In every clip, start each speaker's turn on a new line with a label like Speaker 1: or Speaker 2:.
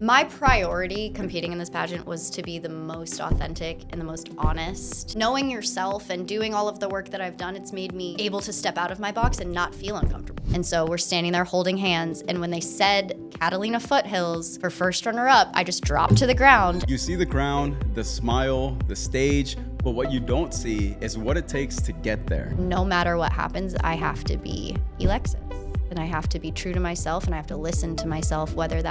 Speaker 1: My priority competing in this pageant was to be the most authentic and the most honest. Knowing yourself and doing all of the work that I've done, it's made me able to step out of my box and not feel uncomfortable. And so we're standing there holding hands, and when they said Catalina Foothills for first runner-up, I just dropped to the ground.
Speaker 2: You see the crown, the smile, the stage, but what you don't see is what it takes to get there.
Speaker 1: No matter what happens, I have to be Elexes. And I have to be true to myself, and I have to listen to myself, because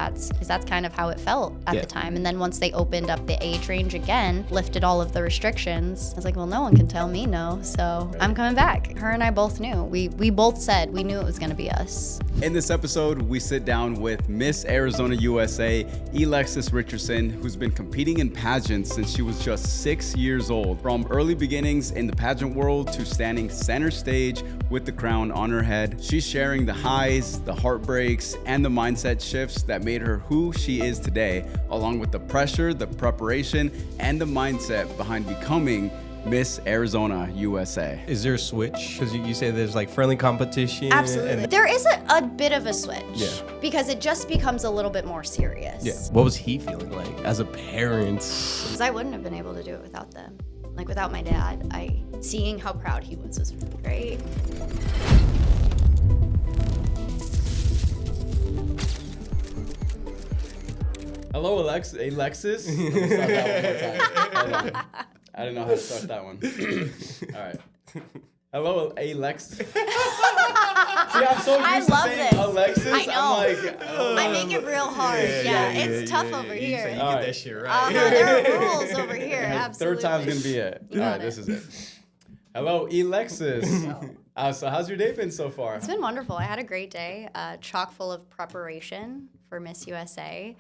Speaker 1: that's kind of how it felt at the time. And then once they opened up the age range again, lifted all of the restrictions, I was like, well, no one can tell me no, so I'm coming back. Her and I both knew. We both said we knew it was gonna be us.
Speaker 2: In this episode, we sit down with Miss Arizona USA, Elexes Richardson, who's been competing in pageants since she was just 6 years old. From early beginnings in the pageant world to standing center stage with the crown on her head, she's sharing the highs, the heartbreaks, and the mindset shifts that made her who she is today, along with the pressure, the preparation, and the mindset behind becoming Miss Arizona USA.
Speaker 3: Is there a switch? Because you say there's like friendly competition.
Speaker 1: Absolutely. There is a bit of a switch because it just becomes a little bit more serious.
Speaker 3: Yeah. What was he feeling like as a parent?
Speaker 1: Because I wouldn't have been able to do it without them. Like without my dad, seeing how proud he was really great.
Speaker 2: Hello, Elexes. Let me start that one more time. Hold on. I didn't know how to start that one. All right. Hello, Elexes. See, I'm so used to saying Elexes.
Speaker 1: I know.
Speaker 2: I'm like,
Speaker 1: I make it real hard. It's tough over here.
Speaker 3: You get that shit right.
Speaker 1: There are rules over here. Absolutely.
Speaker 2: Third time's gonna be it. All right, this is it. Hello, Elexes. So how's your day been so far?
Speaker 1: It's been wonderful. I had a great day, chock full of preparation for Miss USA.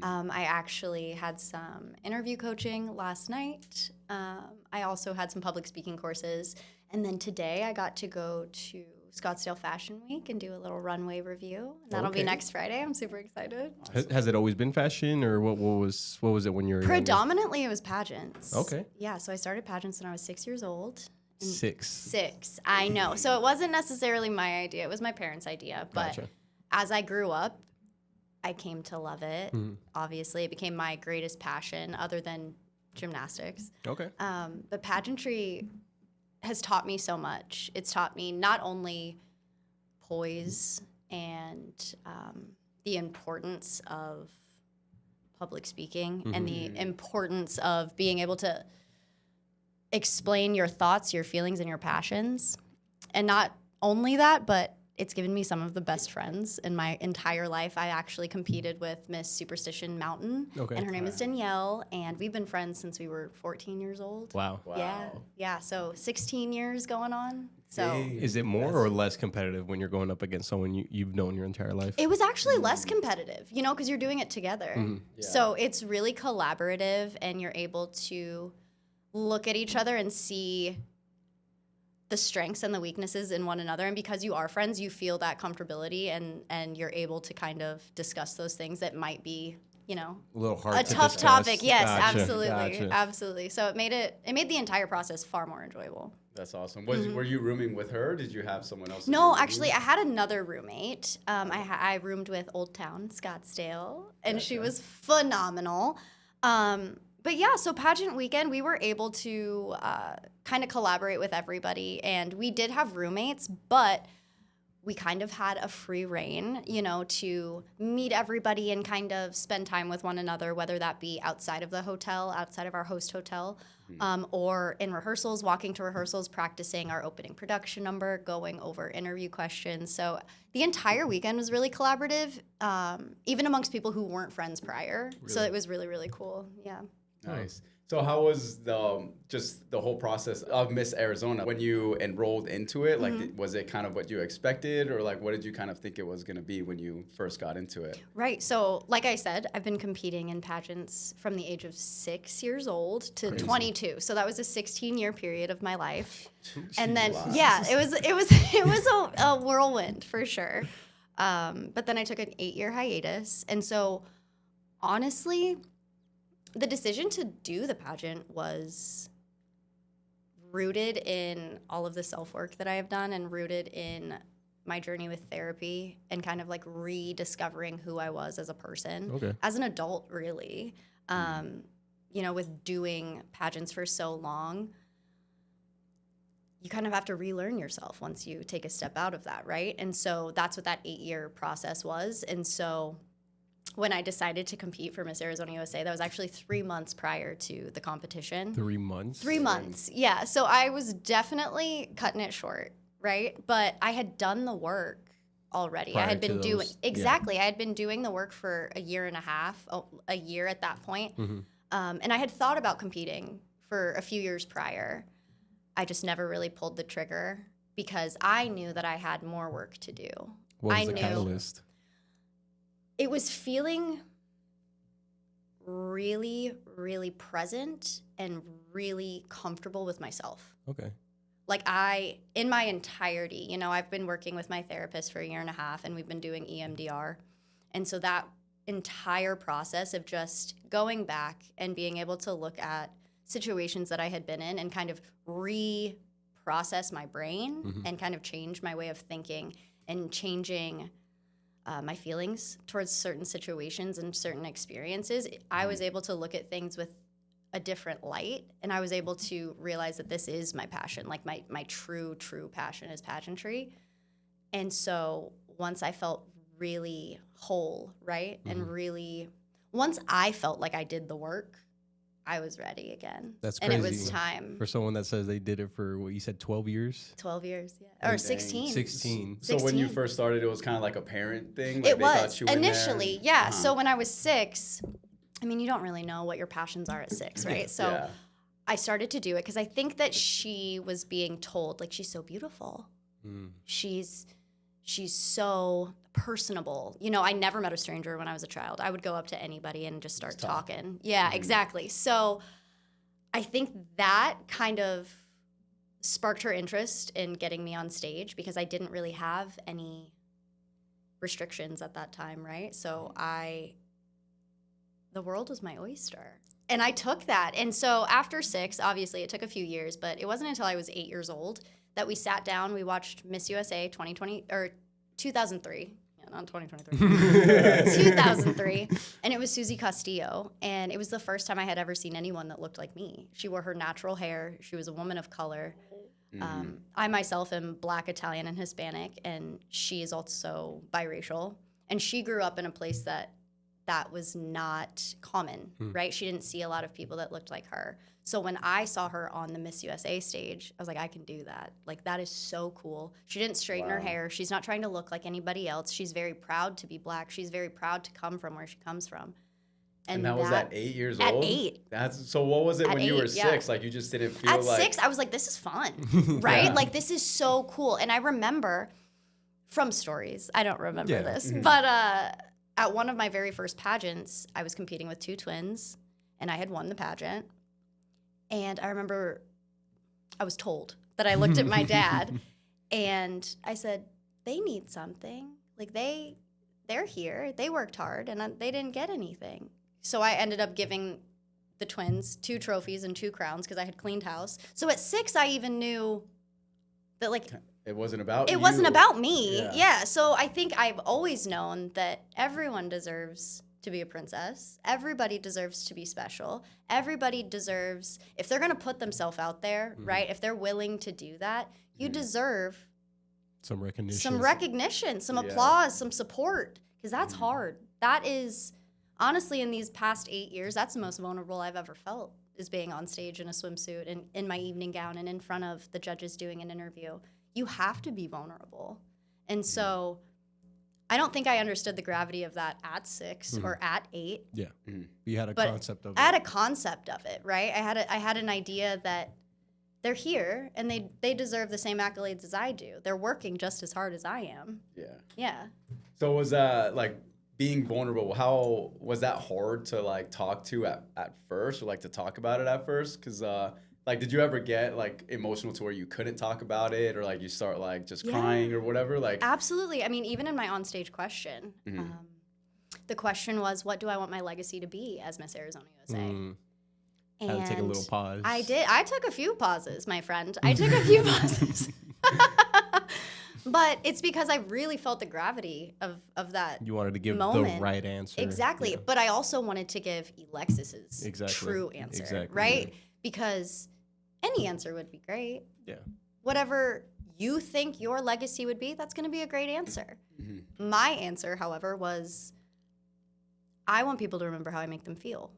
Speaker 1: I actually had some interview coaching last night. I also had some public speaking courses. And then today I got to go to Scottsdale Fashion Week and do a little runway review. And that'll be next Friday. I'm super excited.
Speaker 3: Has it always been fashion, or what was it when you were
Speaker 1: Predominantly, it was pageants.
Speaker 3: Okay.
Speaker 1: Yeah, so I started pageants when I was 6 years old.
Speaker 3: Six,
Speaker 1: I know. So it wasn't necessarily my idea. It was my parents' idea. But as I grew up, I came to love it. Obviously, it became my greatest passion other than gymnastics.
Speaker 3: Okay.
Speaker 1: But pageantry has taught me so much. It's taught me not only poise and the importance of public speaking and the importance of being able to explain your thoughts, your feelings, and your passions. And not only that, but it's given me some of the best friends in my entire life. I actually competed with Miss Superstition Mountain, and her name is Danielle, and we've been friends since we were 14 years old.
Speaker 3: Wow.
Speaker 1: Yeah, so 16 years going on. So
Speaker 3: is it more or less competitive when you're going up against someone you've known your entire life?
Speaker 1: It was actually less competitive, because you're doing it together. So it's really collaborative, and you're able to look at each other and see the strengths and the weaknesses in one another. And because you are friends, you feel that comfortability and you're able to kind of discuss those things that might be,
Speaker 3: a little hard
Speaker 1: a
Speaker 3: to
Speaker 1: tough
Speaker 3: discuss.
Speaker 1: topic. Yes,
Speaker 3: Gotcha.
Speaker 1: absolutely. So it made the entire process far more enjoyable.
Speaker 2: That's awesome. Were you rooming with her? Did you have someone else?
Speaker 1: No, actually, I had another roommate. I roomed with Old Town Scottsdale, and she was phenomenal. But yeah, so pageant weekend, we were able to kind of collaborate with everybody, and we did have roommates, but we kind of had a free reign, to meet everybody and kind of spend time with one another, whether that be outside of the hotel, outside of our host hotel, or in rehearsals, walking to rehearsals, practicing our opening production number, going over interview questions. So the entire weekend was really collaborative, even amongst people who weren't friends prior. Really? So it was really, really cool. Yeah.
Speaker 2: Nice. So how was the whole process of Miss Arizona when you enrolled into it? Like, was it kind of what you expected, or like what did you kind of think it was going to be when you first got into it?
Speaker 1: Right. So like I said, I've been competing in pageants from the age of 6 years old to 22. So that was a 16-year period of my life. And then, it was a whirlwind for sure. But then I took an 8-year hiatus. And so honestly, the decision to do the pageant was rooted in all of the self-work that I have done and rooted in my journey with therapy and kind of like rediscovering who I was as a person,
Speaker 3: Okay.
Speaker 1: as an adult, really. You know, with doing pageants for so long, you kind of have to relearn yourself once you take a step out of that, right? And so that's what that 8-year process was. And so when I decided to compete for Miss Arizona USA, that was actually 3 months prior to the competition.
Speaker 3: 3 months?
Speaker 1: 3 months, yeah. So I was definitely cutting it short, right? But I had done the work already. I
Speaker 3: Prior
Speaker 1: had
Speaker 3: to
Speaker 1: been doing,
Speaker 3: those,
Speaker 1: exactly. I had been doing the work for a year and a half, a year at that point. And I had thought about competing for a few years prior. I just never really pulled the trigger because I knew that I had more work to do.
Speaker 3: What was
Speaker 1: I
Speaker 3: the
Speaker 1: knew
Speaker 3: catalyst?
Speaker 1: it was feeling really, really present and really comfortable with myself.
Speaker 3: Okay.
Speaker 1: Like in my entirety, you know, I've been working with my therapist for a year and a half and we've been doing EMDR. And so that entire process of just going back and being able to look at situations that I had been in and kind of reprocess my brain and kind of change my way of thinking and changing my feelings towards certain situations and certain experiences, I was able to look at things with a different light, and I was able to realize that this is my passion. Like my true passion is pageantry. And so once I felt really whole, right? And really, once I felt like I did the work, I was ready again.
Speaker 3: That's
Speaker 1: and
Speaker 3: crazy.
Speaker 1: it was time.
Speaker 3: For someone that says they did it for, what you said, 12 years?
Speaker 1: 12 years, yeah. Or
Speaker 2: Dang.
Speaker 1: 16.
Speaker 3: 16.
Speaker 2: So when you
Speaker 1: 16.
Speaker 2: first started, it was kind of like a parent thing? Like
Speaker 1: It
Speaker 2: they thought
Speaker 1: was
Speaker 2: you were in there?
Speaker 1: initially, yeah. So when I was 6, I mean, you don't really know what your passions are at 6, right? So
Speaker 2: Yeah.
Speaker 1: I started to do it because I think that she was being told, like, she's so beautiful. She's so personable. You know, I never met a stranger when I was a child. I would go up to anybody and just start talking. Yeah, exactly. So I think that kind of sparked her interest in getting me on stage because I didn't really have any restrictions at that time, right? So the world was my oyster. And I took that. And so after 6, obviously it took a few years, but it wasn't until I was 8 years old that we sat down, we watched Miss USA 2020 or 2003. Yeah, not 2023. 2003. And it was Susie Castillo. And it was the first time I had ever seen anyone that looked like me. She wore her natural hair. She was a woman of color. I myself am Black, Italian, and Hispanic, and she is also biracial. And she grew up in a place that was not common, right? She didn't see a lot of people that looked like her. So when I saw her on the Miss USA stage, I was like, I can do that. Like, that is so cool. She didn't straighten her hair. She's not trying to look like anybody else. She's very proud to be Black. She's very proud to come from where she comes from.
Speaker 2: And that was at 8 years
Speaker 1: at
Speaker 2: old?
Speaker 1: At 8.
Speaker 2: So what was it
Speaker 1: At
Speaker 2: when you were
Speaker 1: 8,
Speaker 2: 6?
Speaker 1: yeah.
Speaker 2: Like, you just didn't feel
Speaker 1: At
Speaker 2: like...
Speaker 1: 6, I was like, this is fun, right?
Speaker 2: Yeah.
Speaker 1: Like, this is so cool. And I remember from stories, I don't remember
Speaker 3: Yeah.
Speaker 1: this, but at one of my very first pageants, I was competing with 2 twins, and I had won the pageant. And I remember I was told that I looked at my dad, and I said, they need something. Like, they're here. They worked hard, and they didn't get anything. So I ended up giving the twins 2 trophies and 2 crowns because I had cleaned house. So at 6, I even knew that, like,
Speaker 2: It wasn't about you.
Speaker 1: it wasn't about me.
Speaker 2: Yeah.
Speaker 1: Yeah. So I think I've always known that everyone deserves to be a princess. Everybody deserves to be special. Everybody deserves, if they're going to put themselves out there, right? If they're willing to do that, you deserve
Speaker 3: Some recognition.
Speaker 1: some
Speaker 2: Yeah.
Speaker 1: applause, some support, because that's hard. That is, honestly, in these past 8 years, that's the most vulnerable I've ever felt, is being on stage in a swimsuit and in my evening gown and in front of the judges doing an interview. You have to be vulnerable. And so I don't think I understood the gravity of that at 6 or at 8.
Speaker 3: Yeah. You had a
Speaker 1: But
Speaker 3: concept of
Speaker 1: I had
Speaker 3: it.
Speaker 1: a concept of it, right? I had an idea that they're here and they deserve the same accolades as I do. They're working just as hard as I am.
Speaker 2: Yeah.
Speaker 1: Yeah.
Speaker 2: So was that, like, being vulnerable, how was that hard to, like, talk to at first, or, like, to talk about it at first? Because, like, did you ever get, like, emotional to where you couldn't talk about it, or, like, you start, like, just crying or whatever? Like,
Speaker 1: Absolutely. I mean, even in my onstage question, the question was, what do I want my legacy to be as Miss Arizona USA? And
Speaker 3: Had to take a little pause.
Speaker 1: I did. I took a few pauses, my friend. I took a few pauses. But it's because I really felt the gravity of that
Speaker 3: You wanted to give
Speaker 1: moment.
Speaker 3: the right answer.
Speaker 1: Exactly.
Speaker 3: Yeah.
Speaker 1: But I also wanted to give Alexis's
Speaker 3: Exactly.
Speaker 1: true answer,
Speaker 3: Exactly,
Speaker 1: right?
Speaker 3: yeah.
Speaker 1: Because any answer would be great.
Speaker 3: Yeah.
Speaker 1: Whatever you think your legacy would be, that's going to be a great answer.
Speaker 2: Mm-hmm.
Speaker 1: My answer, however, was I want people to remember how I make them feel.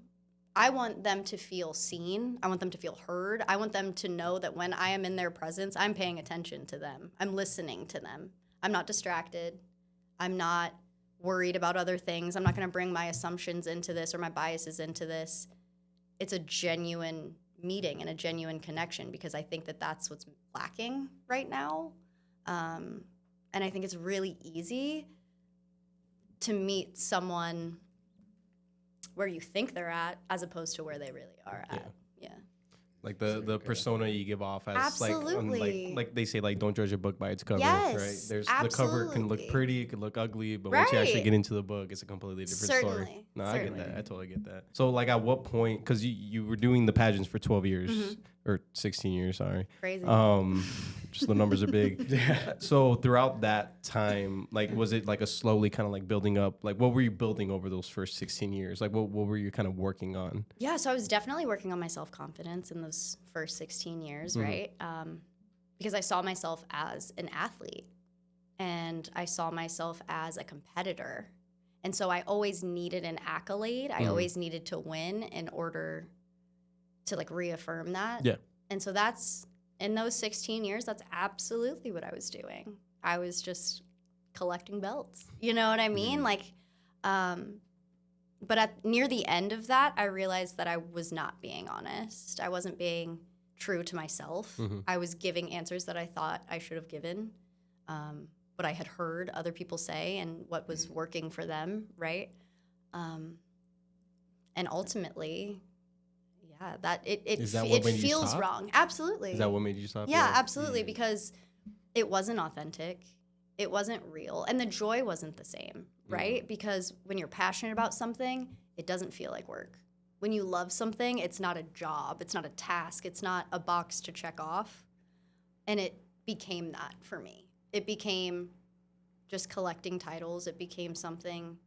Speaker 1: I want them to feel seen. I want them to feel heard. I want them to know that when I am in their presence, I'm paying attention to them. I'm listening to them. I'm not distracted. I'm not worried about other things. I'm not going to bring my assumptions into this or my biases into this. It's a genuine meeting and a genuine connection because I think that that's what's lacking right now. And I think it's really easy to meet someone where you think they're at as opposed to where they really are at. Yeah.
Speaker 3: Like the persona you give off as
Speaker 1: Absolutely.
Speaker 3: like they say, like, don't judge a book by its cover.
Speaker 1: Yes,
Speaker 3: Right. There's the cover can look
Speaker 1: absolutely.
Speaker 3: pretty, it could look ugly, but once you actually
Speaker 1: Right.
Speaker 3: get into the book, it's a completely different story.
Speaker 1: Certainly,
Speaker 3: No, I get
Speaker 1: certainly.
Speaker 3: that. I totally get that. So like at what point, because you were doing the pageants for 12 years
Speaker 1: Mm-hmm.
Speaker 3: or 16 years, sorry.
Speaker 1: Crazy.
Speaker 3: Just the numbers are big. So throughout that time, like, was it like a slowly kind of like building up? Like, what were you building over those first 16 years? Like, what were you kind of working on?
Speaker 1: Yeah, so I was definitely working on my self-confidence in those first 16 years, right? Because I saw myself as an athlete and I saw myself as a competitor. And so I always needed an accolade. I always needed to win in order to like reaffirm that.
Speaker 3: Yeah.
Speaker 1: And so that's, in those 16 years, that's absolutely what I was doing. I was just collecting belts. You know what I mean? Like, but near the end of that, I realized that I was not being honest. I wasn't being true to myself. I was giving answers that I thought I should have given, what I had heard other people say and what was working for them, right? And ultimately, yeah, that it
Speaker 3: Is that what made you
Speaker 1: feels
Speaker 3: stop?
Speaker 1: wrong. Absolutely.
Speaker 3: Is that what made you stop?
Speaker 1: Yeah, absolutely, because it wasn't authentic. It wasn't real. And the joy wasn't the same, right? Because when you're passionate about something, it doesn't feel like work. When you love something, it's not a job. It's not a task. It's not a box to check off. And it became that for me. It became just collecting titles. It became something.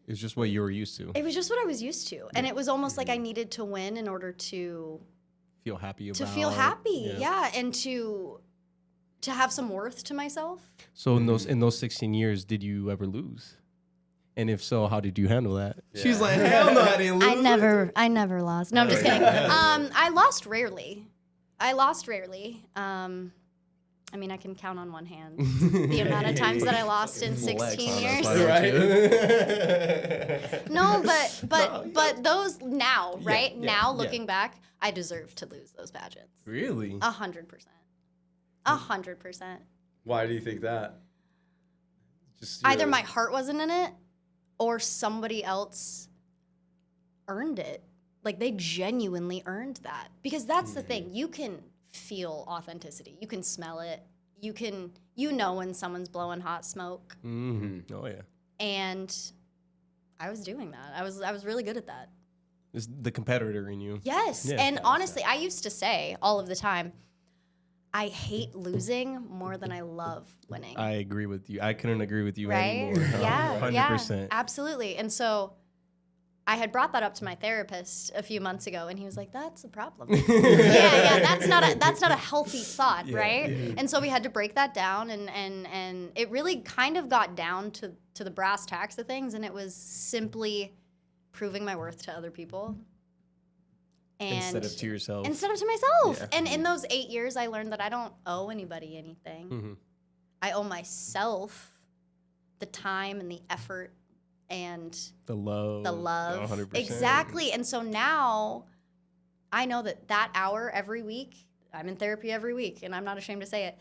Speaker 3: It's just what you were used to.
Speaker 1: It was just what I was used to. And it was almost like I needed to win in order to
Speaker 3: Feel happy about.
Speaker 1: to feel happy, yeah, and to have some worth to myself.
Speaker 3: So in those 16 years, did you ever lose? And if so, how did you handle that?
Speaker 2: Yeah.
Speaker 3: She's like, hell no, I didn't lose.
Speaker 1: I never lost. No, I'm just kidding. I lost rarely. I mean, I can count on one hand the amount of times that I lost in 16 years. No, but those now, right?
Speaker 3: yeah,
Speaker 1: now,
Speaker 3: yeah.
Speaker 1: looking back, I deserve to lose those pageants.
Speaker 3: Really?
Speaker 1: 100%. 100%.
Speaker 2: Why do you think that? Just
Speaker 1: Either
Speaker 2: your-
Speaker 1: my heart wasn't in it or somebody else earned it. Like they genuinely earned that. Because that's the thing. You can feel authenticity. You can smell it. You know when someone's blowing hot smoke.
Speaker 3: Mm-hmm. Oh yeah.
Speaker 1: And I was doing that. I was really good at that.
Speaker 3: It's the competitor in you.
Speaker 1: Yes.
Speaker 3: Yeah.
Speaker 1: And honestly, I used to say all of the time, I hate losing more than I love winning.
Speaker 3: I agree with you. I couldn't agree with you
Speaker 1: Right?
Speaker 3: anymore.
Speaker 1: Yeah.
Speaker 3: 100%.
Speaker 1: Yeah, absolutely. And so I had brought that up to my therapist a few months ago, and he was like, "That's a problem." yeah, that's not a healthy thought, right?
Speaker 3: Yeah.
Speaker 1: And so we had to break that down, and it really kind of got down to the brass tacks of things, and it was simply proving my worth to other people. And
Speaker 3: Instead of to yourself.
Speaker 1: Instead of to myself.
Speaker 3: Yeah.
Speaker 1: And in those 8 years, I learned that I don't owe anybody anything.
Speaker 3: Mm-hmm.
Speaker 1: I owe myself the time and the effort and
Speaker 3: The love. 100%.
Speaker 1: Exactly. And so now I know that hour every week, I'm in therapy every week, and I'm not ashamed to say it.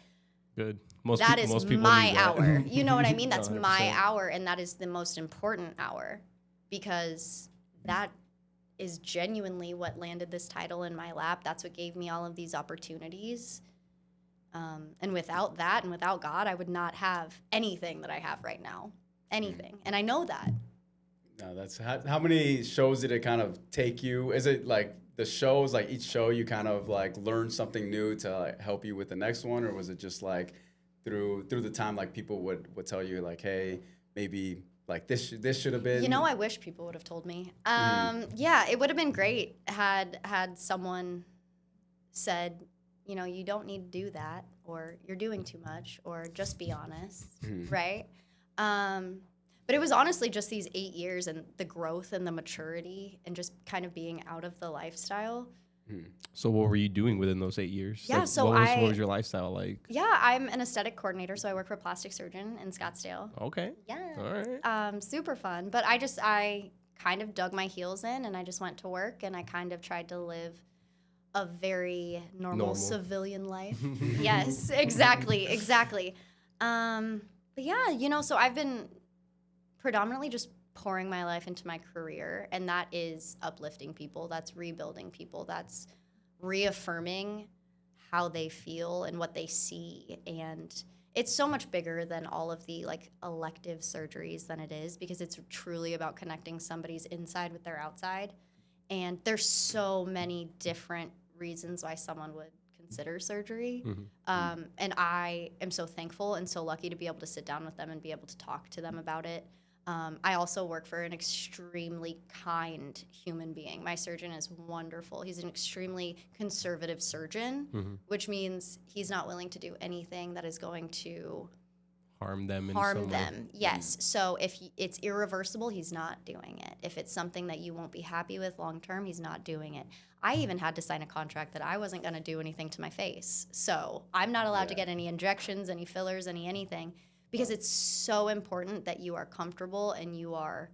Speaker 3: Good.
Speaker 1: Most people my
Speaker 3: need that.
Speaker 1: hour. You know what I mean? That's
Speaker 3: 100%.
Speaker 1: my hour, and that is the most important hour because that is genuinely what landed this title in my lap. That's what gave me all of these opportunities. And without that and without God, I would not have anything that I have right now. Anything. And I know that.
Speaker 2: No, that's how many shows did it kind of take you? Is it like the shows, like each show you kind of like learn something new to like help you with the next one, or was it just like through the time, like people would tell you like, hey, maybe like this should have been.
Speaker 1: You know, I wish people would have told me. Yeah, it would have been great had someone said, you know, you don't need to do that, or you're doing too much, or just be honest, right? But it was honestly just these 8 years and the growth and the maturity and just kind of being out of the lifestyle.
Speaker 3: So what were you doing within those 8 years?
Speaker 1: Yeah,
Speaker 3: Like,
Speaker 1: so
Speaker 3: what was your lifestyle like?
Speaker 1: Yeah, I'm an aesthetic coordinator, so I work for a plastic surgeon in Scottsdale.
Speaker 3: Okay.
Speaker 1: Yeah.
Speaker 3: All right.
Speaker 1: Super fun. But I kind of dug my heels in and I just went to work and I kind of tried to live a very normal. Civilian life. Yes, exactly. But yeah, you know, so I've been predominantly just pouring my life into my career, and that is uplifting people, that's rebuilding people, that's reaffirming how they feel and what they see. And it's so much bigger than all of the like elective surgeries than it is, because it's truly about connecting somebody's inside with their outside. And there's so many different reasons why someone would consider surgery. And I am so thankful and so lucky to be able to sit down with them and be able to talk to them about it. I also work for an extremely kind human being. My surgeon is wonderful. He's an extremely conservative surgeon, which means he's not willing to do anything that is going to
Speaker 3: Harm them.
Speaker 1: Yes. So if it's irreversible, he's not doing it. If it's something that you won't be happy with long term, he's not doing it. I even had to sign a contract that I wasn't going to do anything to my face. So I'm not allowed to get any injections, any fillers, anything. Because it's so important that you are comfortable and you are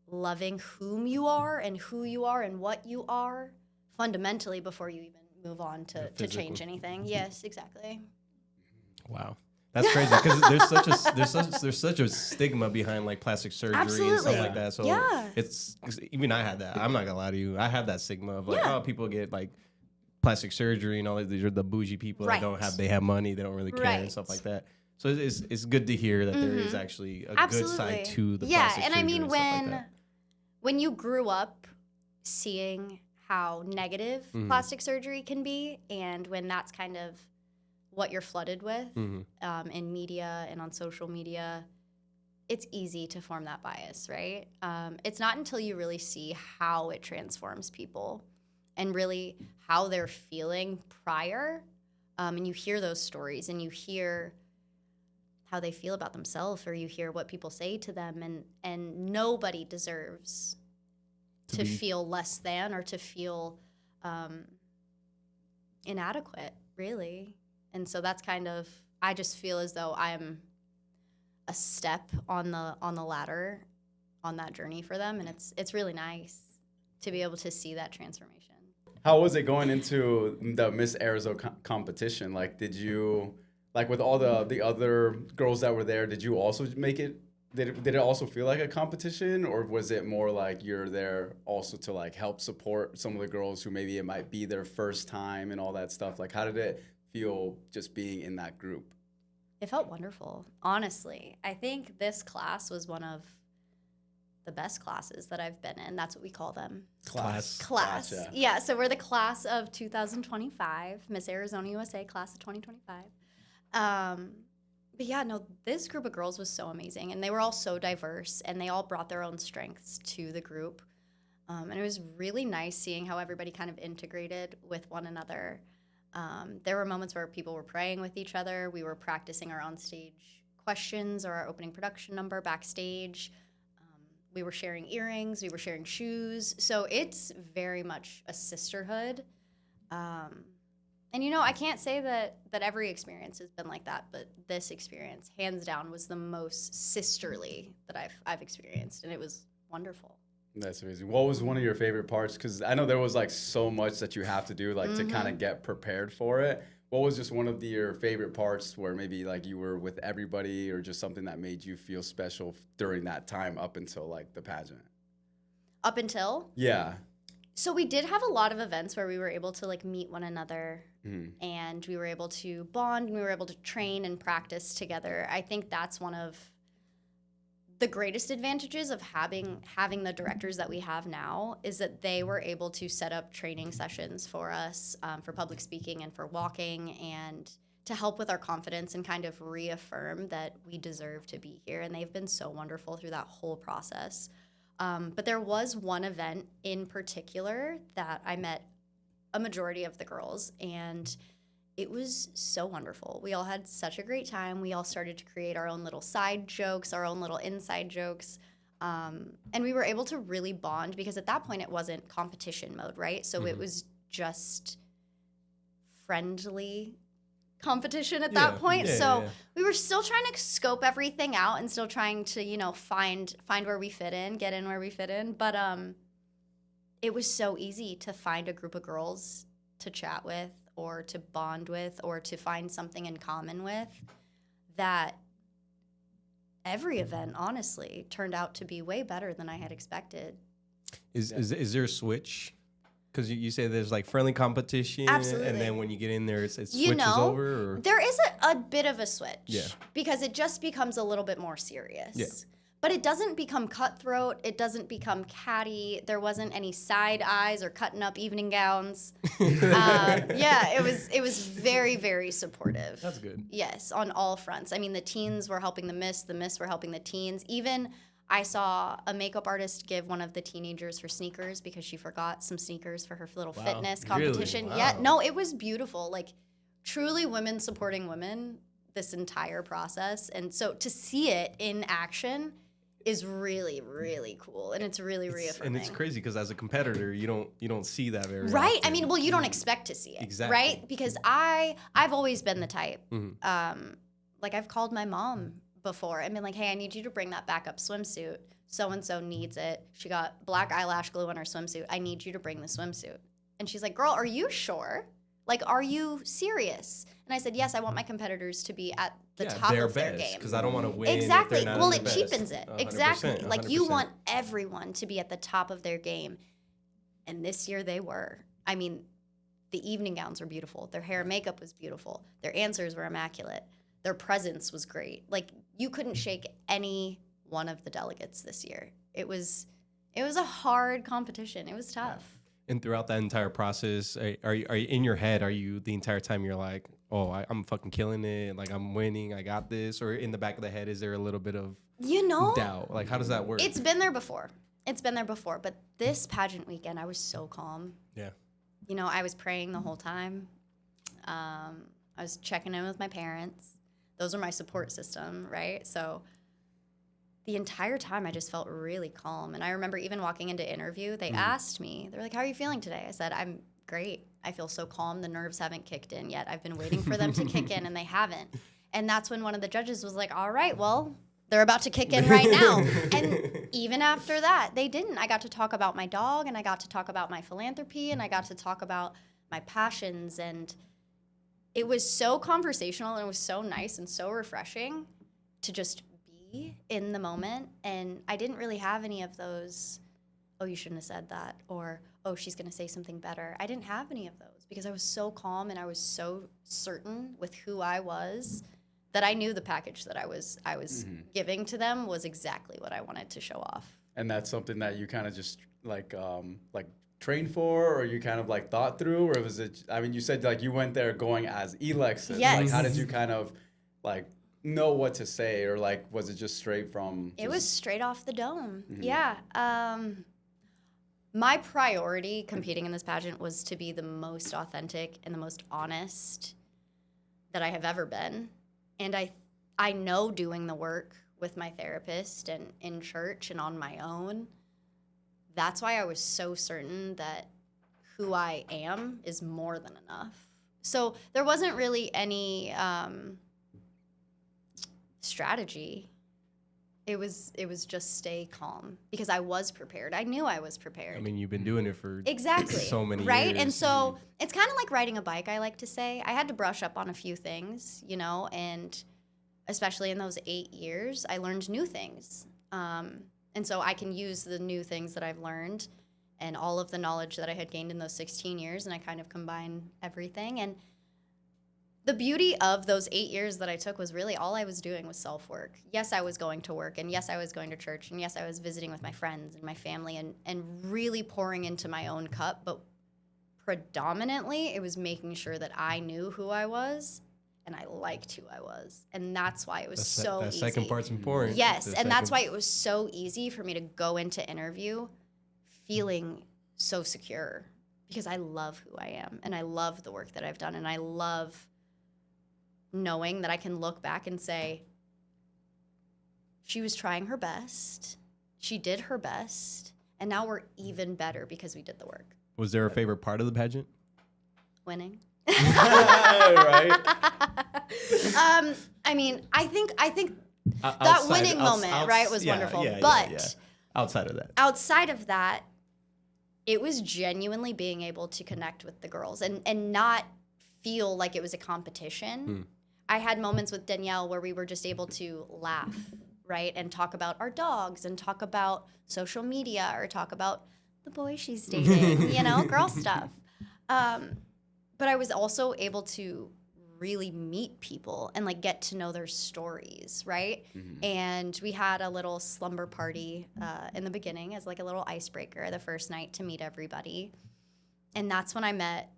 Speaker 1: loving whom you are and who you are and what you are fundamentally before you even move on to change anything. Yes, exactly.
Speaker 3: Wow. That's crazy, because there's such a stigma behind like plastic surgery and stuff like that. So it's, even I had that. I'm not gonna lie to you. I have that stigma of like, oh, people get like plastic surgery and all that. These are the bougie people that they have money, they don't really care and stuff like that. So it's good to hear that there is actually a good side to the plastic surgery.
Speaker 1: And I mean,
Speaker 3: like
Speaker 1: when you grew up seeing how negative plastic surgery can be, and when that's kind of what you're flooded with in media and on social media, it's easy to form that bias, right? It's not until you really see how it transforms people and really how they're feeling prior, and you hear those stories and you hear how they feel about themselves, or you hear what people say to them, and nobody deserves to feel less than or to feel inadequate, really. And so that's kind of, I just feel as though I'm a step on the ladder on that journey for them, and it's really nice to be able to see that transformation.
Speaker 2: How was it going into the Miss Arizona competition? Like, did you, like with all the other girls that were there, did you also make it? Did it also feel like a competition, or was it more like you're there also to like help support some of the girls who maybe it might be their first time and all that stuff? Like, how did it feel just being in that group?
Speaker 1: It felt wonderful, honestly. I think this class was one of the best classes that I've been in. That's what we call them.
Speaker 2: Class.
Speaker 1: Gotcha. Yeah, so we're the class of 2025, Miss Arizona USA class of 2025. But yeah, no, this group of girls was so amazing, and they were all so diverse, and they all brought their own strengths to the group. And it was really nice seeing how everybody kind of integrated with one another. There were moments where people were praying with each other. We were practicing our on-stage questions or our opening production number backstage. We were sharing earrings. We were sharing shoes. So it's very much a sisterhood. And, you know, I can't say that every experience has been like that, but this experience, hands down, was the most sisterly that I've experienced, and it was wonderful.
Speaker 2: That's amazing. What was one of your favorite parts? Because I know there was like so much that you have to do like to kind of get prepared for it. What was just one of your favorite parts where maybe like you were with everybody, or just something that made you feel special during that time up until like the pageant?
Speaker 1: Up until?
Speaker 2: Yeah.
Speaker 1: So we did have a lot of events where we were able to like meet one another, and we were able to bond, and we were able to train and practice together. I think that's one of the greatest advantages of having the directors that we have now, is that they were able to set up training sessions for us for public speaking and for walking, and to help with our confidence and kind of reaffirm that we deserve to be here. And they've been so wonderful through that whole process. But there was one event in particular that I met a majority of the girls, and it was so wonderful. We all had such a great time. We all started to create our own little side jokes, our own little inside jokes. And we were able to really bond because at that point it wasn't competition mode, right? So it was just friendly competition at that point. We were still trying to scope everything out and still trying to, you know, find where we fit in, get in where we fit in. But it was so easy to find a group of girls to chat with or to bond with or to find something in common with that every event, honestly, turned out to be way better than I had expected.
Speaker 3: Is there a switch? Because you say there's like friendly competition,
Speaker 1: Absolutely.
Speaker 3: And then when you get in there, it switches over? Or?
Speaker 1: There is a bit of a switch.
Speaker 3: Yeah.
Speaker 1: Because it just becomes a little bit more serious.
Speaker 3: Yeah.
Speaker 1: But it doesn't become cutthroat. It doesn't become catty. There wasn't any side eyes or cutting up evening gowns. It was very, very supportive.
Speaker 3: That's good.
Speaker 1: Yes, on all fronts. I mean, the teens were helping the miss were helping the teens. Even I saw a makeup artist give one of the teenagers her sneakers because she forgot some sneakers for her little fitness competition.
Speaker 3: Really? Wow.
Speaker 1: Yeah, no, it was beautiful. Like, truly women supporting women this entire process. And so to see it in action is really, really cool, and it's really reaffirming.
Speaker 3: And it's crazy because as a competitor, you don't see that very
Speaker 1: right.
Speaker 3: often.
Speaker 1: I mean, well, you don't expect to see it,
Speaker 3: exactly,
Speaker 1: right? Because I've always been the type. Like I've called my mom before and been like, "Hey, I need you to bring that backup swimsuit. So and so needs it. She got black eyelash glue on her swimsuit. I need you to bring the swimsuit." And she's like, "Girl, are you sure? Like, are you serious?" And I said, "Yes, I want my competitors to be at the top of their game.
Speaker 3: Because I don't want to win.
Speaker 1: Exactly. Well, it
Speaker 3: best.
Speaker 1: cheapens it.
Speaker 3: 100%,
Speaker 1: Exactly. Like, you
Speaker 3: 100%.
Speaker 1: want everyone to be at the top of their game. And this year they were. I mean, the evening gowns were beautiful. Their hair and makeup was beautiful. Their answers were immaculate. Their presence was great. Like, you couldn't shake any one of the delegates this year. It was a hard competition. It was tough.
Speaker 3: Yeah. And throughout that entire process, are you in your head? Are you the entire time you're like, "Oh, I'm fucking killing it. Like, I'm winning. I got this." Or in the back of the head, is there a little bit of doubt? Like, how does that work?
Speaker 1: It's been there before. But this pageant weekend, I was so calm.
Speaker 3: Yeah.
Speaker 1: You know, I was praying the whole time. I was checking in with my parents. Those are my support system, right? So the entire time I just felt really calm. And I remember even walking into interview, they asked me, they're like, "How are you feeling today?" I said, "I'm great. I feel so calm. The nerves haven't kicked in yet. I've been waiting for them to kick in, and they haven't." And that's when one of the judges was like, "All right, well, they're about to kick in right now." And even after that, they didn't. I got to talk about my dog, and I got to talk about my philanthropy, and I got to talk about my passions. And it was so conversational, and it was so nice and so refreshing to just be in the moment. And I didn't really have any of those, "Oh, you shouldn't have said that," or, "Oh, she's going to say something better." I didn't have any of those because I was so calm and I was so certain with who I was that I knew the package that I was giving to them was exactly what I wanted to show off.
Speaker 2: And that's something that you kind of just like trained for, or you kind of like thought through, or was it? I mean, you said like you went there going as Elexes.
Speaker 1: Yes.
Speaker 2: Like, how did you kind of like know what to say, or like was it just straight from?
Speaker 1: It was straight off the dome. Yeah. My priority competing in this pageant was to be the most authentic and the most honest that I have ever been. And I know doing the work with my therapist and in church and on my own, that's why I was so certain that who I am is more than enough. So there wasn't really any strategy. It was just stay calm because I was prepared. I knew I was prepared.
Speaker 3: I mean, you've been doing it for
Speaker 1: exactly
Speaker 3: so many
Speaker 1: right?
Speaker 3: years.
Speaker 1: And so it's kind of like riding a bike, I like to say. I had to brush up on a few things, you know, and especially in those 8 years, I learned new things. And so I can use the new things that I've learned and all of the knowledge that I had gained in those 16 years, and I kind of combine everything. And the beauty of those 8 years that I took was really all I was doing was self-work. Yes, I was going to work, and yes, I was going to church, and yes, I was visiting with my friends and my family and really pouring into my own cup. But predominantly, it was making sure that I knew who I was and I liked who I was. And that's why it was so easy.
Speaker 3: That second part's important.
Speaker 1: Yes, and that's why it was so easy for me to go into interview feeling so secure, because I love who I am and I love the work that I've done, and I love knowing that I can look back and say, she was trying her best, she did her best, and now we're even better because we did the work.
Speaker 3: Was there a favorite part of the pageant?
Speaker 1: Winning.
Speaker 2: Right.
Speaker 1: I mean, I think that winning moment, right, was wonderful. But
Speaker 3: outside of that,
Speaker 1: it was genuinely being able to connect with the girls and not feel like it was a competition. I had moments with Danielle where we were just able to laugh, right, and talk about our dogs and talk about social media or talk about the boy she's dating, girl stuff. But I was also able to really meet people and like get to know their stories, right? And we had a little slumber party in the beginning as like a little icebreaker the first night to meet everybody. And that's when I met,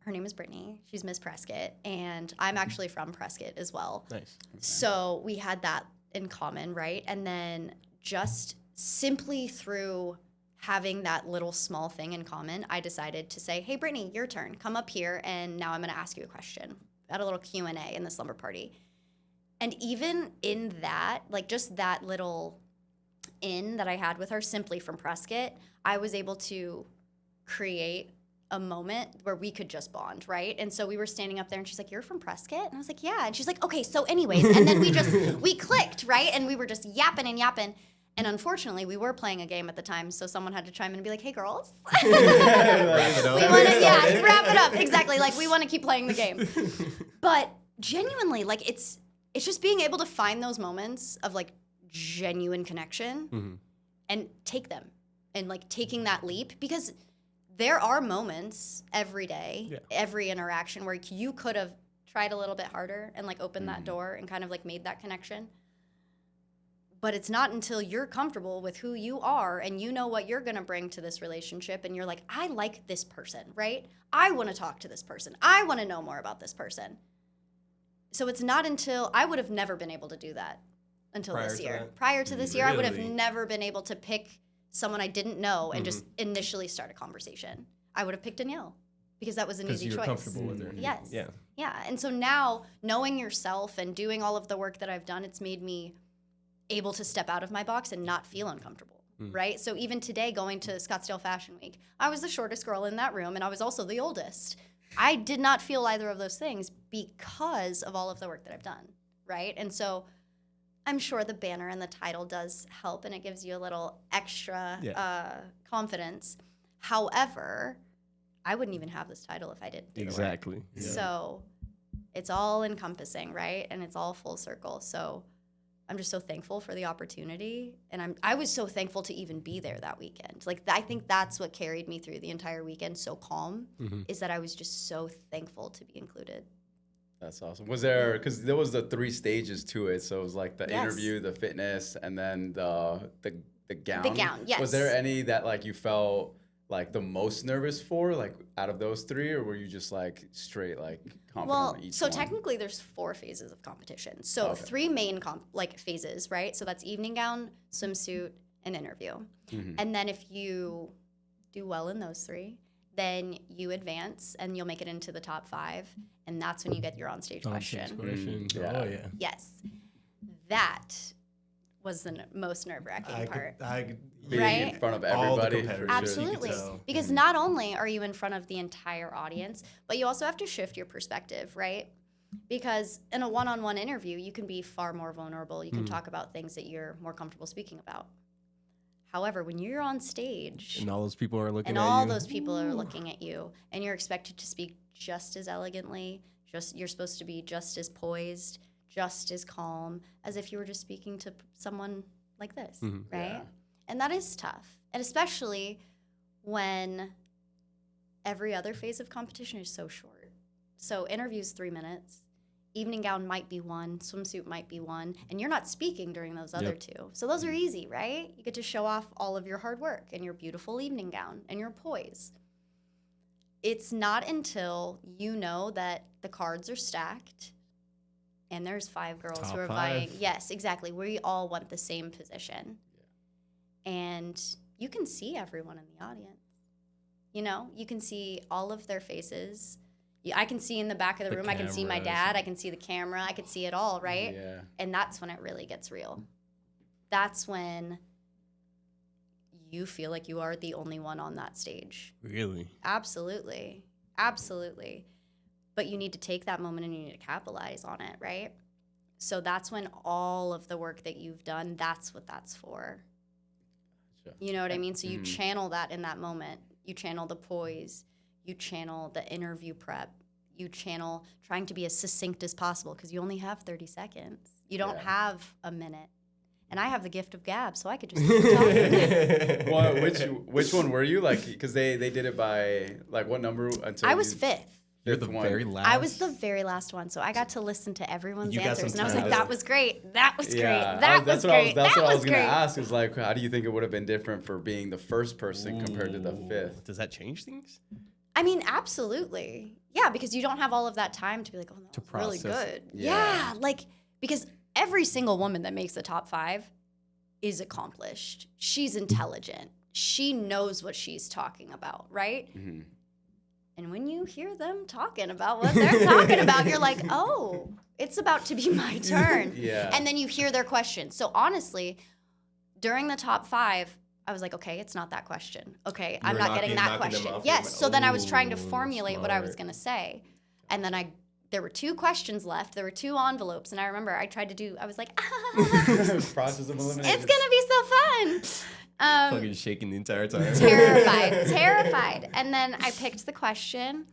Speaker 1: her name is Brittany. She's Miss Prescott. And I'm actually from Prescott as well.
Speaker 3: Nice.
Speaker 1: So we had that in common, right? And then just simply through having that little small thing in common, I decided to say, hey, Brittany, your turn. Come up here, and now I'm going to ask you a question. I had a little Q&A in the slumber party. And even in that, like just that little in that I had with her simply from Prescott, I was able to create a moment where we could just bond, right? And so we were standing up there, and she's like, you're from Prescott? And I was like, yeah. And she's like, okay, so anyways. And then we clicked, right? And we were just yapping and yapping. And unfortunately, we were playing a game at the time, so someone had to chime in and be like, hey, girls. We want to, wrap it up. Exactly. Like, we want to keep playing the game. But genuinely, like, it's just being able to find those moments of, like, genuine connection and take them and, like, taking that leap. Because there are moments every day, every interaction where you could have tried a little bit harder and, like, opened that door and kind of, like, made that connection. But it's not until you're comfortable with who you are and you know what you're going to bring to this relationship and you're like, I like this person, right? I want to talk to this person. I want to know more about this person. So it's not until, I would have never been able to do that until this year. Prior to this year, I would have never been able to pick someone I didn't know and just initially start a conversation. I would have picked Danielle because that was an easy choice.
Speaker 3: Because you're comfortable with her.
Speaker 1: Yes.
Speaker 3: Yeah.
Speaker 1: Yeah. And so now, knowing yourself and doing all of the work that I've done, it's made me able to step out of my box and not feel uncomfortable, right? So even today, going to Scottsdale Fashion Week, I was the shortest girl in that room, and I was also the oldest. I did not feel either of those things because of all of the work that I've done, right? And so I'm sure the banner and the title does help, and it gives you a little extra confidence. However, I wouldn't even have this title if I didn't do the work.
Speaker 3: Exactly. Yeah.
Speaker 1: So it's all encompassing, right? And it's all full circle. So I'm just so thankful for the opportunity, and I was so thankful to even be there that weekend. Like, I think that's what carried me through the entire weekend so calm, is that I was just so thankful to be included.
Speaker 2: That's awesome. Was there, because there was the 3 stages to it, so it was like the interview, the fitness, and then the gown.
Speaker 1: The gown, yes.
Speaker 2: Was there any that like you felt like the most nervous for, like out of those 3, or were you just like straight like confident on each one?
Speaker 1: Technically there's 4 phases of competition. So 3 main phases, right? So that's evening gown, swimsuit, and interview. And then if you do well in those 3, then you advance and you'll make it into the top 5, and that's when you get your onstage question.
Speaker 3: Oh yeah.
Speaker 1: Yes, that was the most nerve-wracking part.
Speaker 2: Being in front of everybody.
Speaker 1: Absolutely.
Speaker 2: Sure.
Speaker 1: Because not only are you in front of the entire audience, but you also have to shift your perspective, right? Because in a one-on-one interview, you can be far more vulnerable. You can talk about things that you're more comfortable speaking about. However, when you're on stage
Speaker 3: and all those people are looking
Speaker 1: and all those people are looking at you, and you're expected to speak just as elegantly, you're supposed to be just as poised, just as calm as if you were just speaking to someone like this, right? Yeah. And that is tough. And especially when every other phase of competition is so short. So interview's 3 minutes, evening gown might be 1, swimsuit might be 1, and you're not speaking during those other 2. So those are easy, right? You get to show off all of your hard work and your beautiful evening gown and your poise. It's not until you know that the cards are stacked and there's 5 girls
Speaker 3: Top
Speaker 1: who are
Speaker 3: 5.
Speaker 1: vying. Yes, exactly. We all want the same position. Yeah. And you can see everyone in the audience. You know, you can see all of their faces. I can see in the back of the room. I can see my dad. I can see the camera. I can see it all, right?
Speaker 2: Yeah.
Speaker 1: And that's when it really gets real. That's when you feel like you are the only one on that stage.
Speaker 3: Really?
Speaker 1: Absolutely. Absolutely. But you need to take that moment and you need to capitalize on it, right? So that's when all of the work that you've done, that's what that's for. Sure. You know what I mean? So you channel that in that moment. You channel the poise. You channel the interview prep. You channel trying to be as succinct as possible because you only have 30 seconds. You don't have a minute. And I have the gift of gab, so I could just keep talking.
Speaker 2: Well, which one were you? Like, because they did it by, like, what number? Until
Speaker 1: I was 5th.
Speaker 3: You're the very last?
Speaker 1: I was the very last one, so I got to listen to everyone's answers. And I was like,
Speaker 2: time.
Speaker 1: that was great. That was great.
Speaker 2: Yeah,
Speaker 1: That was great.
Speaker 2: That's what I was
Speaker 1: great.
Speaker 2: going to ask is, like, how do you think it would have been different for being the first person compared to the 5th?
Speaker 3: Does that change things?
Speaker 1: I mean, absolutely. Yeah, because you don't have all of that time to be like, oh, that was really good. Yeah, like, because every single woman that makes the top 5 is accomplished. She's intelligent. She knows what she's talking about, right? Mm-hmm. And when you hear them talking about what they're talking about, you're like, oh, it's about to be my turn.
Speaker 2: Yeah.
Speaker 1: And then you hear their question. So honestly, during the top 5, I was like, okay, it's not that question. Okay, I'm not getting that question. Yes. So then I was trying to formulate what I was going to say. And then there were 2 questions left. There were 2 envelopes. And I remember I was like,
Speaker 2: process of elimination.
Speaker 1: It's going to be so fun.
Speaker 3: Fucking shaking the entire time.
Speaker 1: Terrified. And then I picked the question,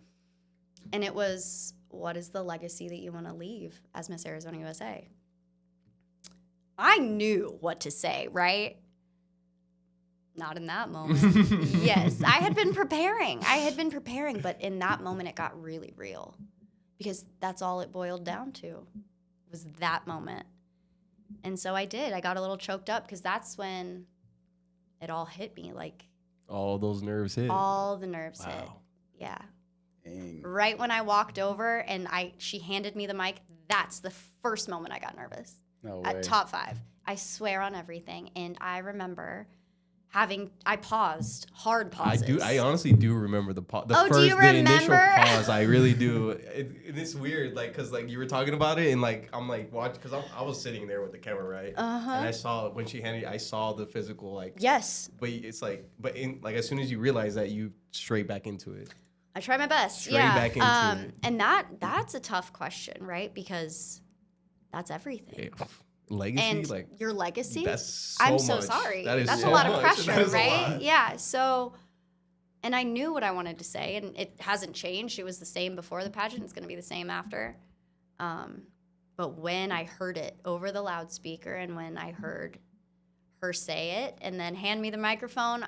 Speaker 1: and it was, what is the legacy that you want to leave as Miss Arizona USA? I knew what to say, right? Not in that moment. Yes, I had been preparing, but in that moment, it got really real because that's all it boiled down to was that moment. And so I did. I got a little choked up because that's when it all hit me, like
Speaker 3: all those nerves hit.
Speaker 1: All the nerves hit. Yeah. Dang. Right when I walked over and she handed me the mic, that's the first moment I got nervous.
Speaker 2: No way.
Speaker 1: At top 5. I swear on everything. And I remember I paused, hard pauses.
Speaker 3: I honestly do remember the pause.
Speaker 1: Do you remember?
Speaker 3: The initial pause, I really do. It's weird, like, cause like you were talking about it, and like I'm like watching, cause I was sitting there with the camera, right? And I saw when she handed, I saw the physical, like.
Speaker 1: Yes.
Speaker 3: But it's like, as soon as you realize that, you straight back into it.
Speaker 1: I try my best.
Speaker 3: Straight back into it.
Speaker 1: And that's a tough question, right? Because that's everything.
Speaker 3: Yeah. Legacy,
Speaker 1: and
Speaker 3: like
Speaker 1: your legacy.
Speaker 3: That's
Speaker 1: I'm so sorry. That's
Speaker 3: so
Speaker 1: a lot of
Speaker 3: much.
Speaker 1: pressure, right? Yeah. So, and I knew what I wanted to say, and it hasn't changed. It was the same before the pageant. It's going to be the same after. But when I heard it over the loudspeaker, and when I heard her say it, and then hand me the microphone,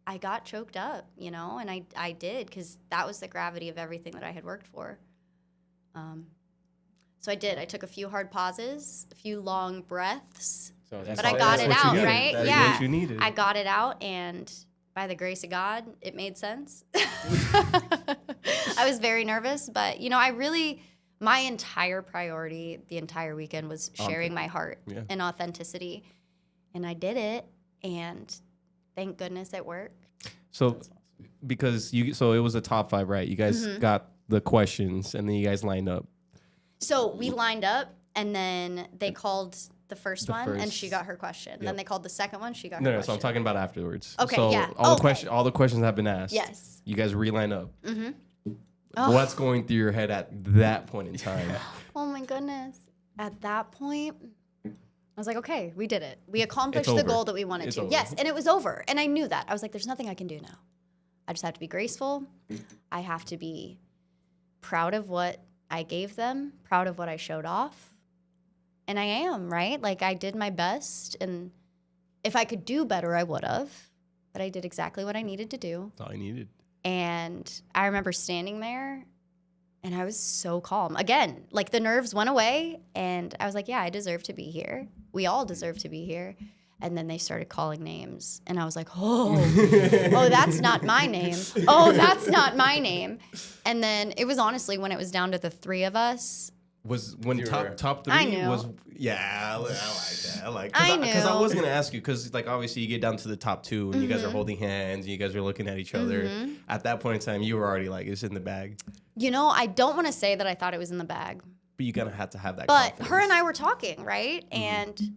Speaker 1: I got choked up, you know, and I did because that was the gravity of everything that I had worked for. So I did. I took a few hard pauses, a few long breaths, but I got it out, right?
Speaker 3: That's what you needed.
Speaker 1: I got it out, and by the grace of God, it made sense. I was very nervous, but, you know, my entire priority the entire weekend was sharing my heart and authenticity, and I did it, and thank goodness it worked.
Speaker 3: So, because it was a top 5, right? You guys got the questions, and then you guys lined up.
Speaker 1: So we lined up, and then they called the first one, and she got her question. Yep. Then they called the second one, she got her question.
Speaker 3: So I'm talking about afterwards.
Speaker 1: Okay,
Speaker 3: so
Speaker 1: yeah.
Speaker 3: all the questions have been asked.
Speaker 1: Yes.
Speaker 3: You guys reline up. Mm-hmm. What's going through your head at that point in time?
Speaker 1: Oh my goodness. At that point, I was like, okay, we did it. We accomplished the goal that we wanted to. Yes, and it was over. And I knew that. I was like, there's nothing I can do now. I just have to be graceful. I have to be proud of what I gave them, proud of what I showed off. And I am, right? Like, I did my best. And if I could do better, I would have. But I did exactly what I needed to do.
Speaker 3: That's all I needed.
Speaker 1: And I remember standing there, and I was so calm. Again, like, the nerves went away, and I was like, yeah, I deserve to be here. We all deserve to be here. And then they started calling names, and I was like, oh, that's not my name. Oh, that's not my name. And then it was honestly when it was down to the 3 of us,
Speaker 3: was when top three
Speaker 1: I knew.
Speaker 3: was I like that. I like
Speaker 1: I
Speaker 3: because I
Speaker 1: knew.
Speaker 3: was gonna ask you because like obviously you get down to the top two and you guys are holding hands and you guys are looking at each other. At that point in time, you were already like, it's in the bag.
Speaker 1: You know, I don't want to say that I thought it was in the bag,
Speaker 3: But you kind of had to have that.
Speaker 1: but
Speaker 3: confidence.
Speaker 1: her and I were talking, right? And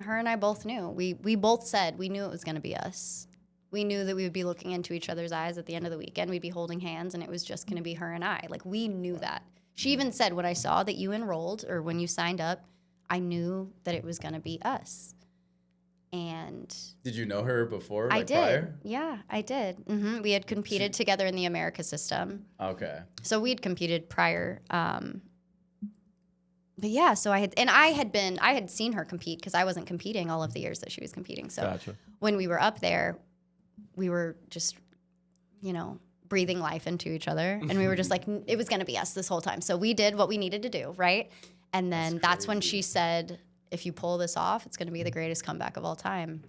Speaker 1: her and I both knew. We both said we knew it was going to be us. We knew that we would be looking into each other's eyes at the end of the weekend. We'd be holding hands, and it was just going to be her and I. Like, we knew that. She even said, when I saw that you enrolled or when you signed up, I knew that it was going to be us. And
Speaker 2: Did you know her before?
Speaker 1: I
Speaker 2: like,
Speaker 1: did.
Speaker 2: Prior?
Speaker 1: Yeah, I did. We had competed together in the America system.
Speaker 2: Okay.
Speaker 1: So we'd competed prior. But yeah, so I had seen her compete because I wasn't competing all of the years that she was competing. So
Speaker 3: Gotcha.
Speaker 1: when we were up there, we were just, breathing life into each other. And we were just like, it was going to be us this whole time. So we did what we needed to do, right? And then that's when she said, if you pull this off, it's going to be the greatest comeback of all time.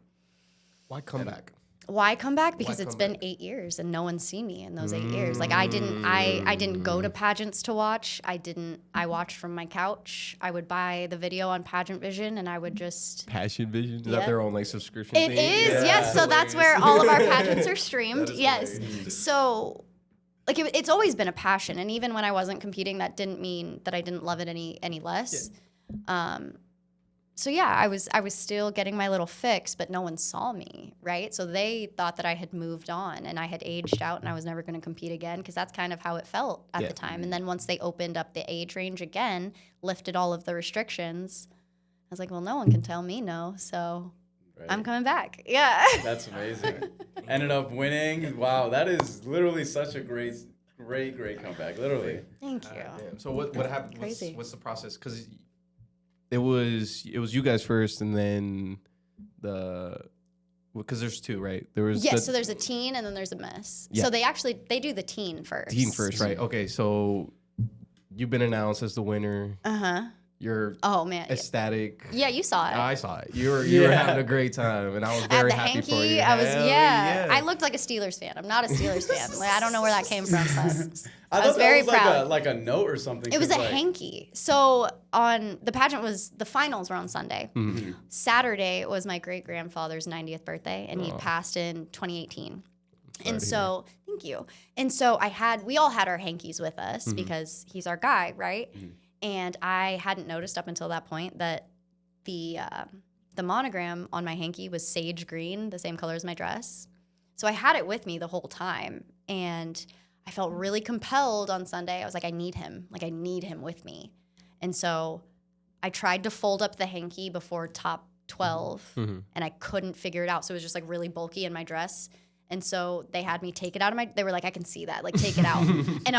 Speaker 3: Why come back?
Speaker 1: Why come back? Because it's
Speaker 3: come
Speaker 1: been 8 years and no one's seen me in those 8 years. Like I didn't go to pageants to watch. I watched from my couch. I would buy the video on Pageant Vision and I would just.
Speaker 3: Passion Vision? Is
Speaker 1: Yeah.
Speaker 3: that their own like subscription
Speaker 1: It
Speaker 3: thing?
Speaker 1: is,
Speaker 3: Yeah.
Speaker 1: yes. So that's where all of our pageants are streamed. Yes.
Speaker 3: hilarious.
Speaker 1: So like it's always been a passion. And even when I wasn't competing, that didn't mean that I didn't love it any less. So yeah, I was still getting my little fix, but no one saw me, right? So they thought that I had moved on and I had aged out and I was never going to compete again because that's kind of how it felt at the time. And then once they opened up the age range again, lifted all of the restrictions, I was like, well, no one can tell me no, so I'm coming back. Yeah.
Speaker 2: That's amazing. Ended up winning. Wow, that is literally such a great comeback. Literally.
Speaker 1: Thank you.
Speaker 3: Damn. So what happened?
Speaker 1: Crazy.
Speaker 3: What's the process? Because it was you guys first, and then because there's two, right? There was
Speaker 1: So there's a teen and then there's a miss.
Speaker 3: Yeah.
Speaker 1: So they do the teen first.
Speaker 3: teen first, right? Okay, so you've been announced as the winner. You're
Speaker 1: Oh man.
Speaker 3: ecstatic.
Speaker 1: Yeah, you saw it.
Speaker 3: I saw it. You were having a great time, and I was
Speaker 1: At
Speaker 3: very
Speaker 1: the
Speaker 3: happy for you.
Speaker 1: hanky, I was
Speaker 3: Hell
Speaker 1: yeah. I looked like a Steelers fan. I'm not a Steelers fan. Like, I don't know where that came from. But I was
Speaker 2: thought
Speaker 1: very
Speaker 2: that was
Speaker 1: proud.
Speaker 2: like a note or something.
Speaker 1: It was a
Speaker 2: 'cause, like,
Speaker 1: hanky. So on the pageant the finals were on Sunday. Saturday was my great grandfather's 90th birthday, and he passed in 2018. And so, thank you. And so we all had our hankies with us because he's our guy, right? And I hadn't noticed up until that point that the monogram on my hanky was sage green, the same color as my dress. So I had it with me the whole time, and I felt really compelled on Sunday. I was like, I need him. Like, I need him with me. And so I tried to fold up the hanky before top 12, and I couldn't figure it out. So it was just, like, really bulky in my dress. And so they had me take it out of they were like, I can see that. Like, take it out. And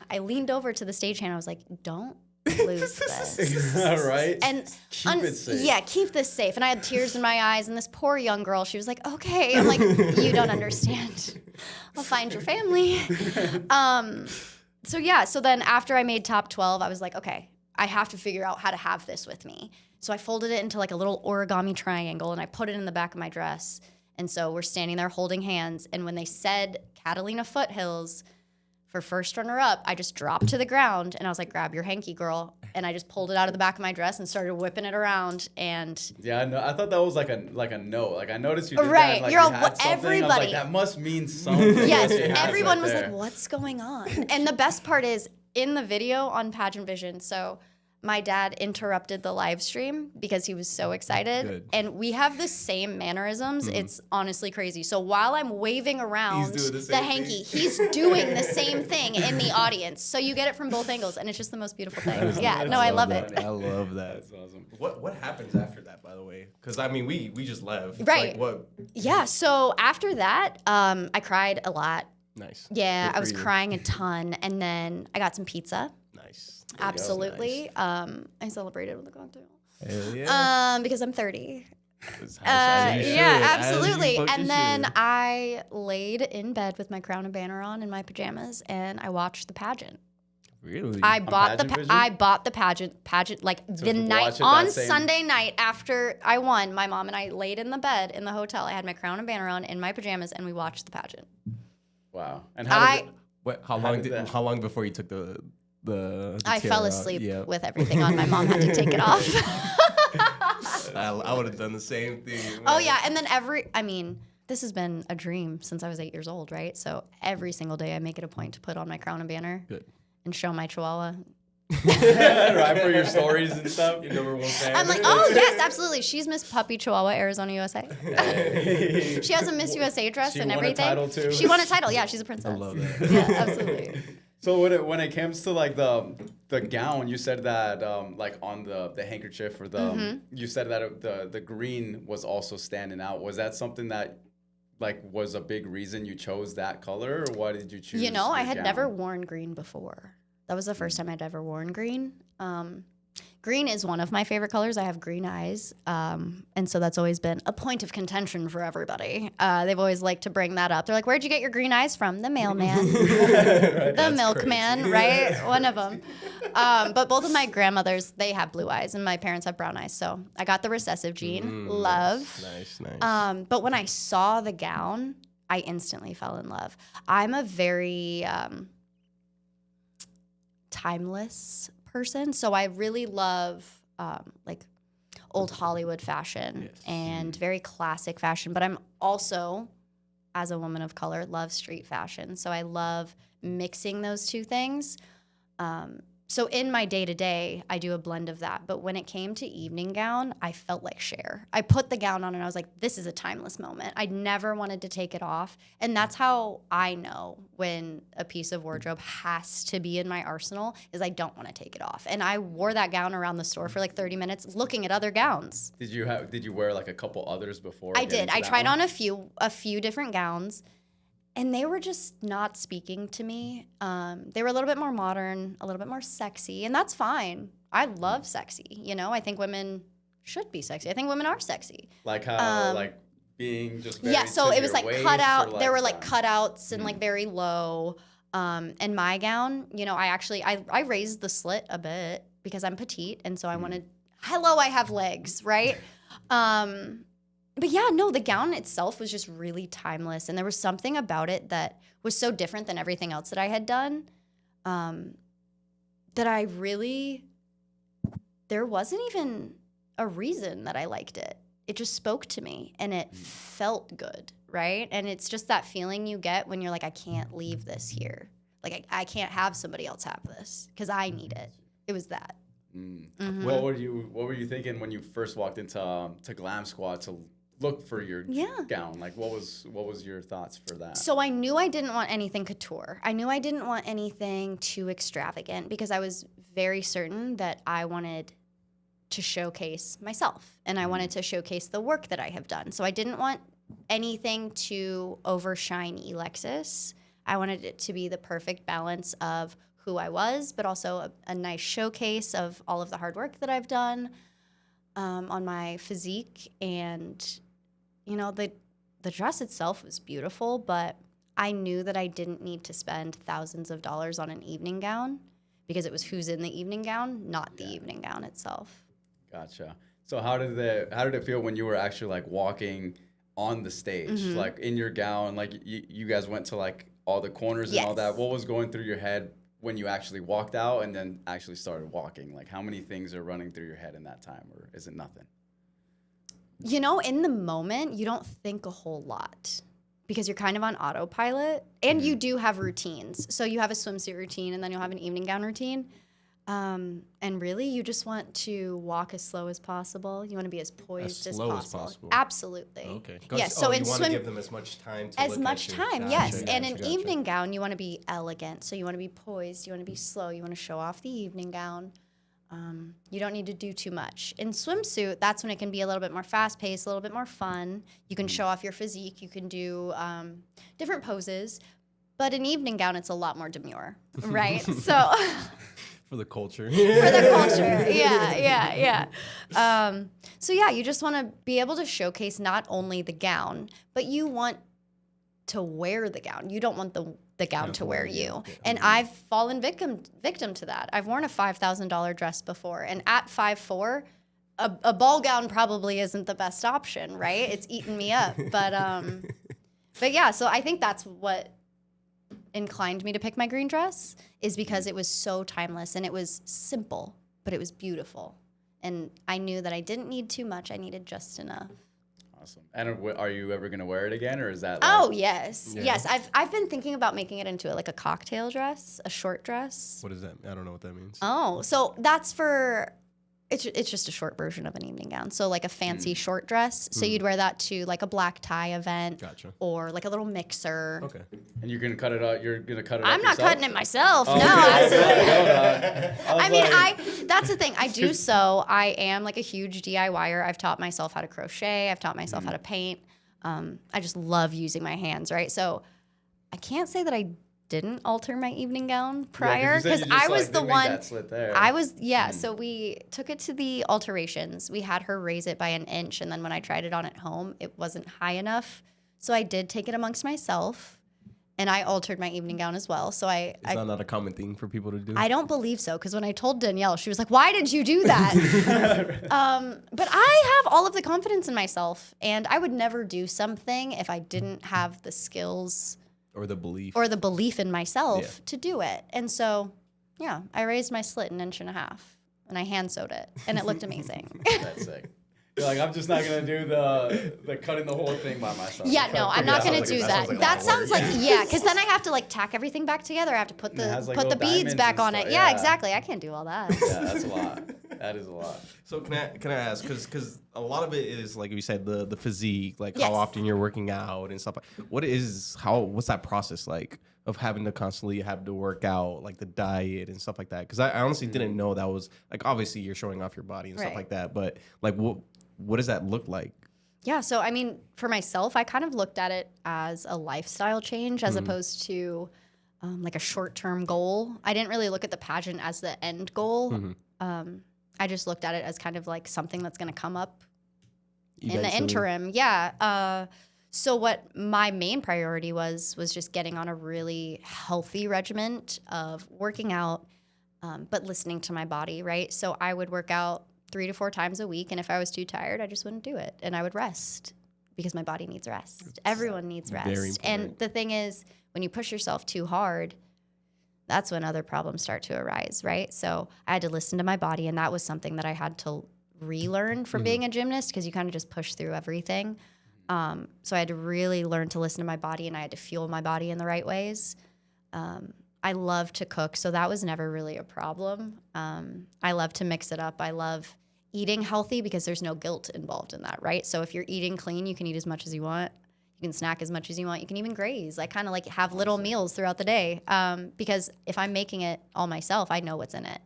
Speaker 1: I leaned over to the stagehand. I was like, don't lose this.
Speaker 2: Right?
Speaker 1: And
Speaker 2: keep it safe.
Speaker 1: Yeah, keep this safe. And I had tears in my eyes. And this poor young girl, she was like, okay. I'm like, you don't understand. I'll find your family. So then after I made top 12, I was like, okay, I have to figure out how to have this with me. So I folded it into like a little origami triangle and I put it in the back of my dress. And so we're standing there holding hands. And when they said Catalina Foothills for first runner up, I just dropped to the ground and I was like, grab your hanky, girl. And I just pulled it out of the back of my dress and started whipping it around. And
Speaker 2: yeah, I know. I thought that was like a note. Like I noticed you did
Speaker 1: right,
Speaker 2: that. Like,
Speaker 1: you're
Speaker 2: you
Speaker 1: all,
Speaker 2: had something.
Speaker 1: everybody.
Speaker 2: I was like, that must mean something.
Speaker 1: Yes,
Speaker 2: It has
Speaker 1: everyone
Speaker 2: right
Speaker 1: was
Speaker 2: there.
Speaker 1: like, what's going on? And the best part is in the video on Pageant Vision, so my dad interrupted the live stream because he was so excited.
Speaker 3: Good.
Speaker 1: And we have the same mannerisms. It's honestly crazy. So while I'm waving around
Speaker 3: doing the
Speaker 1: the
Speaker 3: same
Speaker 1: hanky, he's doing the same thing in the audience. So you get it from both angles, and it's just the most beautiful thing. Yeah, no, I love it.
Speaker 3: I love that.
Speaker 2: That's awesome.
Speaker 3: What happens after that, by the way? Because I mean, we just left.
Speaker 1: Right.
Speaker 3: Like, what?
Speaker 1: Yeah, so after that, I cried a lot.
Speaker 3: Nice.
Speaker 1: Yeah,
Speaker 3: Good
Speaker 1: I
Speaker 3: for
Speaker 1: was
Speaker 3: you.
Speaker 1: crying a ton. And then I got some pizza.
Speaker 3: Nice.
Speaker 1: Absolutely. I celebrated with a cocktail.
Speaker 3: Hell yeah.
Speaker 1: Because I'm 30.
Speaker 3: As you
Speaker 1: Yeah,
Speaker 3: should, as you
Speaker 1: absolutely.
Speaker 3: fucking
Speaker 1: And then
Speaker 3: should.
Speaker 1: I laid in bed with my crown and banner on in my pajamas, and I watched the pageant.
Speaker 3: Really?
Speaker 1: I bought
Speaker 2: Pageant Vision?
Speaker 1: I bought the pageant like the
Speaker 2: to
Speaker 1: night
Speaker 2: watch it
Speaker 1: on
Speaker 2: that same-
Speaker 1: Sunday night after I won. My mom and I laid in the bed in the hotel. I had my crown and banner on in my pajamas, and we watched the pageant.
Speaker 2: Wow. And how did it,
Speaker 3: What?
Speaker 2: How did that-
Speaker 3: How long before you took the the
Speaker 1: I
Speaker 3: tiara
Speaker 1: fell
Speaker 3: off.
Speaker 1: asleep
Speaker 3: Yep.
Speaker 1: with everything on. My mom had to take it off.
Speaker 3: I would have done the same thing.
Speaker 1: Oh,
Speaker 3: man.
Speaker 1: yeah. And then this has been a dream since I was 8 years old, right? So every single day I make it a point to put on my crown and banner
Speaker 3: Good.
Speaker 1: and show my chihuahua.
Speaker 2: Right, for your stories and stuff.
Speaker 3: Your number one fan.
Speaker 1: I'm like, oh, yes, absolutely. She's Miss Puppy Chihuahua, Arizona, USA.
Speaker 2: Hey.
Speaker 1: She has a Miss USA dress
Speaker 2: She
Speaker 1: and
Speaker 2: won a
Speaker 1: everything.
Speaker 2: title, too?
Speaker 1: She won a title. Yeah, she's a princess.
Speaker 3: I love that.
Speaker 1: Yeah, absolutely.
Speaker 2: So when it comes to like the gown, you said that like on the handkerchief or the you said that the green was also standing out. Was that something that like was a big reason you chose that color, or why did you choose?
Speaker 1: You know, I
Speaker 2: your
Speaker 1: had
Speaker 2: gown?
Speaker 1: never worn green before. That was the first time I'd ever worn green. Green is one of my favorite colors. I have green eyes. And so that's always been a point of contention for everybody. They've always liked to bring that up. They're like, where'd you get your green eyes from? The mailman. The milkman, right? One of them. But both of my grandmothers, they have blue eyes, and my parents have brown eyes. So I got the recessive gene. Love.
Speaker 3: Nice.
Speaker 1: But when I saw the gown, I instantly fell in love. I'm a very timeless person, so I really love like old Hollywood fashion and very classic fashion. But I'm also, as a woman of color, love street fashion. So I love mixing those two things. So in my day-to-day, I do a blend of that. But when it came to evening gown, I felt like Cher. I put the gown on and I was like, this is a timeless moment. I never wanted to take it off. And that's how I know when a piece of wardrobe has to be in my arsenal, is I don't want to take it off. And I wore that gown around the store for like 30 minutes looking at other gowns.
Speaker 2: Did you wear like a couple others before?
Speaker 1: I did. I tried
Speaker 2: one?
Speaker 1: on a few different gowns. And they were just not speaking to me. They were a little bit more modern, a little bit more sexy, and that's fine. I love sexy. You know, I think women should be sexy. I think women are sexy.
Speaker 2: Like how like being just very
Speaker 1: So
Speaker 2: to
Speaker 1: it was
Speaker 2: your
Speaker 1: like
Speaker 2: waist,
Speaker 1: cut out.
Speaker 2: or
Speaker 1: There were like
Speaker 2: mm-hmm.
Speaker 1: cutouts and like very low. And my gown, you know, I raised the slit a bit because I'm petite, and so I wanted. Hello, I have legs, right? But yeah, no, the gown itself was just really timeless. And there was something about it that was so different than everything else that I had done, that I really, there wasn't even a reason that I liked it. It just spoke to me and it felt good, right? And it's just that feeling you get when you're like, I can't leave this here. Like, I can't have somebody else have this because I need it. It was that. Mm-hmm.
Speaker 2: What were you thinking when you first walked into to Glam Squad to look for your gown? Like, what was your thoughts for that?
Speaker 1: So I knew I didn't want anything couture. I knew I didn't want anything too extravagant because I was very certain that I wanted to showcase myself and I wanted to showcase the work that I have done. So I didn't want anything to overshine Elexes. I wanted it to be the perfect balance of who I was, but also a nice showcase of all of the hard work that I've done on my physique. And you know, the dress itself was beautiful, but I knew that I didn't need to spend thousands of dollars on an evening gown because it was who's in the evening gown, not the evening gown itself.
Speaker 2: Gotcha. So how did it feel when you were actually like walking on the stage, like in your gown, like you guys went to like all the corners and all that? What was going through your head when you actually walked out and then actually started walking? Like, how many things are running through your head in that time, or is it nothing?
Speaker 1: You know, in the moment, you don't think a whole lot because you're kind of on autopilot, and you do have routines. So you have a swimsuit routine, and then you'll have an evening gown routine. And really, you just want to walk as slow as possible. You want to be as poised as possible. Absolutely.
Speaker 3: Okay.
Speaker 1: Yes. So
Speaker 3: you
Speaker 1: in
Speaker 3: want
Speaker 1: swim,
Speaker 3: to give them as much time to
Speaker 1: as
Speaker 3: look
Speaker 1: much
Speaker 3: at you.
Speaker 1: time,
Speaker 3: Gotcha,
Speaker 1: yes.
Speaker 3: gotcha,
Speaker 1: And an
Speaker 3: gotcha.
Speaker 1: evening gown, you want to be elegant. So you want to be poised. You want to be slow. You want to show off the evening gown. You don't need to do too much. In swimsuit, that's when it can be a little bit more fast-paced, a little bit more fun. You can show off your physique. You can do different poses. But an evening gown, it's a lot more demure, right? So
Speaker 3: For the culture.
Speaker 1: for the culture, yeah. So yeah, you just want to be able to showcase not only the gown, but you want to wear the gown. You don't want the gown to wear you.
Speaker 3: Yeah.
Speaker 1: And I've fallen victim to that. I've worn a $5,000 dress before, and at 5'4", a ball gown probably isn't the best option, right? It's eaten me up. But yeah, so I think that's what inclined me to pick my green dress is because it was so timeless and it was simple, but it was beautiful. And I knew that I didn't need too much. I needed just enough.
Speaker 2: Awesome. And are you ever going to wear it again, or is that
Speaker 1: Oh, yes. Yeah. Yes. I've been thinking about making it into like a cocktail dress, a short dress.
Speaker 3: What is that? I don't know what that means.
Speaker 1: Oh, so that's for... It's just a short version of an evening gown. So like a fancy short dress. So you'd wear that to like a black tie event.
Speaker 3: Gotcha.
Speaker 1: Or like a little mixer.
Speaker 3: Okay.
Speaker 2: And you're going to cut it out? You're going to cut it
Speaker 1: I'm not
Speaker 2: yourself?
Speaker 1: cutting it myself.
Speaker 2: Oh,
Speaker 1: no,
Speaker 2: okay.
Speaker 1: absolutely. That's the thing. I do so. I am like a huge DIYer. I've taught myself how to crochet. I've taught myself how to paint. I just love using my hands, right? So I can't say that I didn't alter my evening gown prior because I was the one. I was So we took it to the alterations. We had her raise it by an inch, and then when I tried it on at home, it wasn't high enough. So I did take it amongst myself, and I altered my evening gown as well. So
Speaker 3: Is that not a common thing for people to do?
Speaker 1: I don't believe so, because when I told Danielle, she was like, "Why did you do that?" But I have all of the confidence in myself, and I would never do something if I didn't have the skills.
Speaker 3: Or the belief
Speaker 1: in myself to do it. And so, yeah, I raised my slit 1.5 inches and I hand sewed it and it looked amazing.
Speaker 2: That's sick. You're like, I'm just not going to do the cutting the whole thing by myself.
Speaker 1: Yeah, no, I'm not going to do that. That sounds like, because then I have to like tack everything back together. I have to put the beads back on it. Yeah, exactly. I can't do all that.
Speaker 2: Yeah, that's a lot. That is a lot.
Speaker 3: So can I ask, because a lot of it is, like you said, the physique, like how often you're working out and stuff. What's that process like of having to constantly have to work out, like the diet and stuff like that? Because I honestly didn't know that was, like, obviously you're showing off your body and stuff like that, but like what does that look like?
Speaker 1: Yeah, so I mean, for myself, I kind of looked at it as a lifestyle change as opposed to like a short-term goal. I didn't really look at the pageant as the end goal. I just looked at it as kind of like something that's going to come up in the interim. Yeah. So what my main priority was just getting on a really healthy regimen of working out, but listening to my body, right? So I would work out 3 to 4 times a week, and if I was too tired, I just wouldn't do it, and I would rest because my body needs rest. Everyone needs rest. And the thing is, when you push yourself too hard, that's when other problems start to arise, right? So I had to listen to my body, and that was something that I had to relearn from being a gymnast because you kind of just push through everything. So I had to really learn to listen to my body, and I had to fuel my body in the right ways. I love to cook, so that was never really a problem. I love to mix it up. I love eating healthy because there's no guilt involved in that, right? So if you're eating clean, you can eat as much as you want. You can snack as much as you want. You can even graze. I kind of like have little meals throughout the day because if I'm making it all myself, I know what's in it.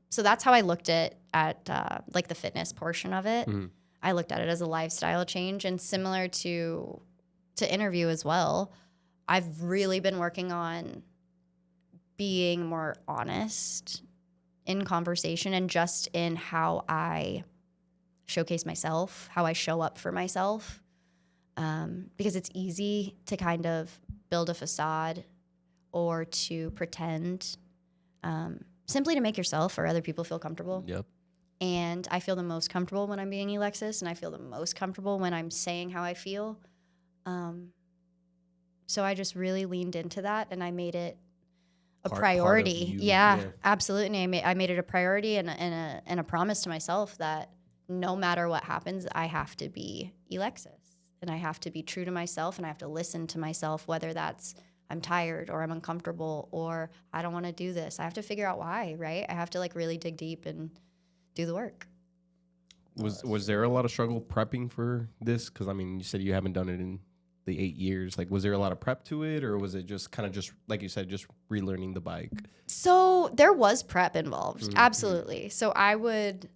Speaker 1: So that's how I looked at like the fitness portion of it. I looked at it as a lifestyle change, and similar to interview as well. I've really been working on being more honest in conversation and just in how I showcase myself, how I show up for myself. Because it's easy to kind of build a facade or to pretend simply to make yourself or other people feel comfortable.
Speaker 3: Yep.
Speaker 1: And I feel the most comfortable when I'm being Elexes, and I feel the most comfortable when I'm saying how I feel. So I just really leaned into that, and I made it a priority. Yeah, absolutely. I made it a priority and a promise to myself that no matter what happens, I have to be Elexes. And I have to be true to myself, and I have to listen to myself, whether that's I'm tired or I'm uncomfortable or I don't want to do this. I have to figure out why, right? I have to like really dig deep and do the work.
Speaker 3: Was there a lot of struggle prepping for this? Because, I mean, you said you haven't done it in the 8 years. Like, was there a lot of prep to it, or was it just kind of just, like you said, just relearning the bike?
Speaker 1: So there was prep involved, absolutely. So I would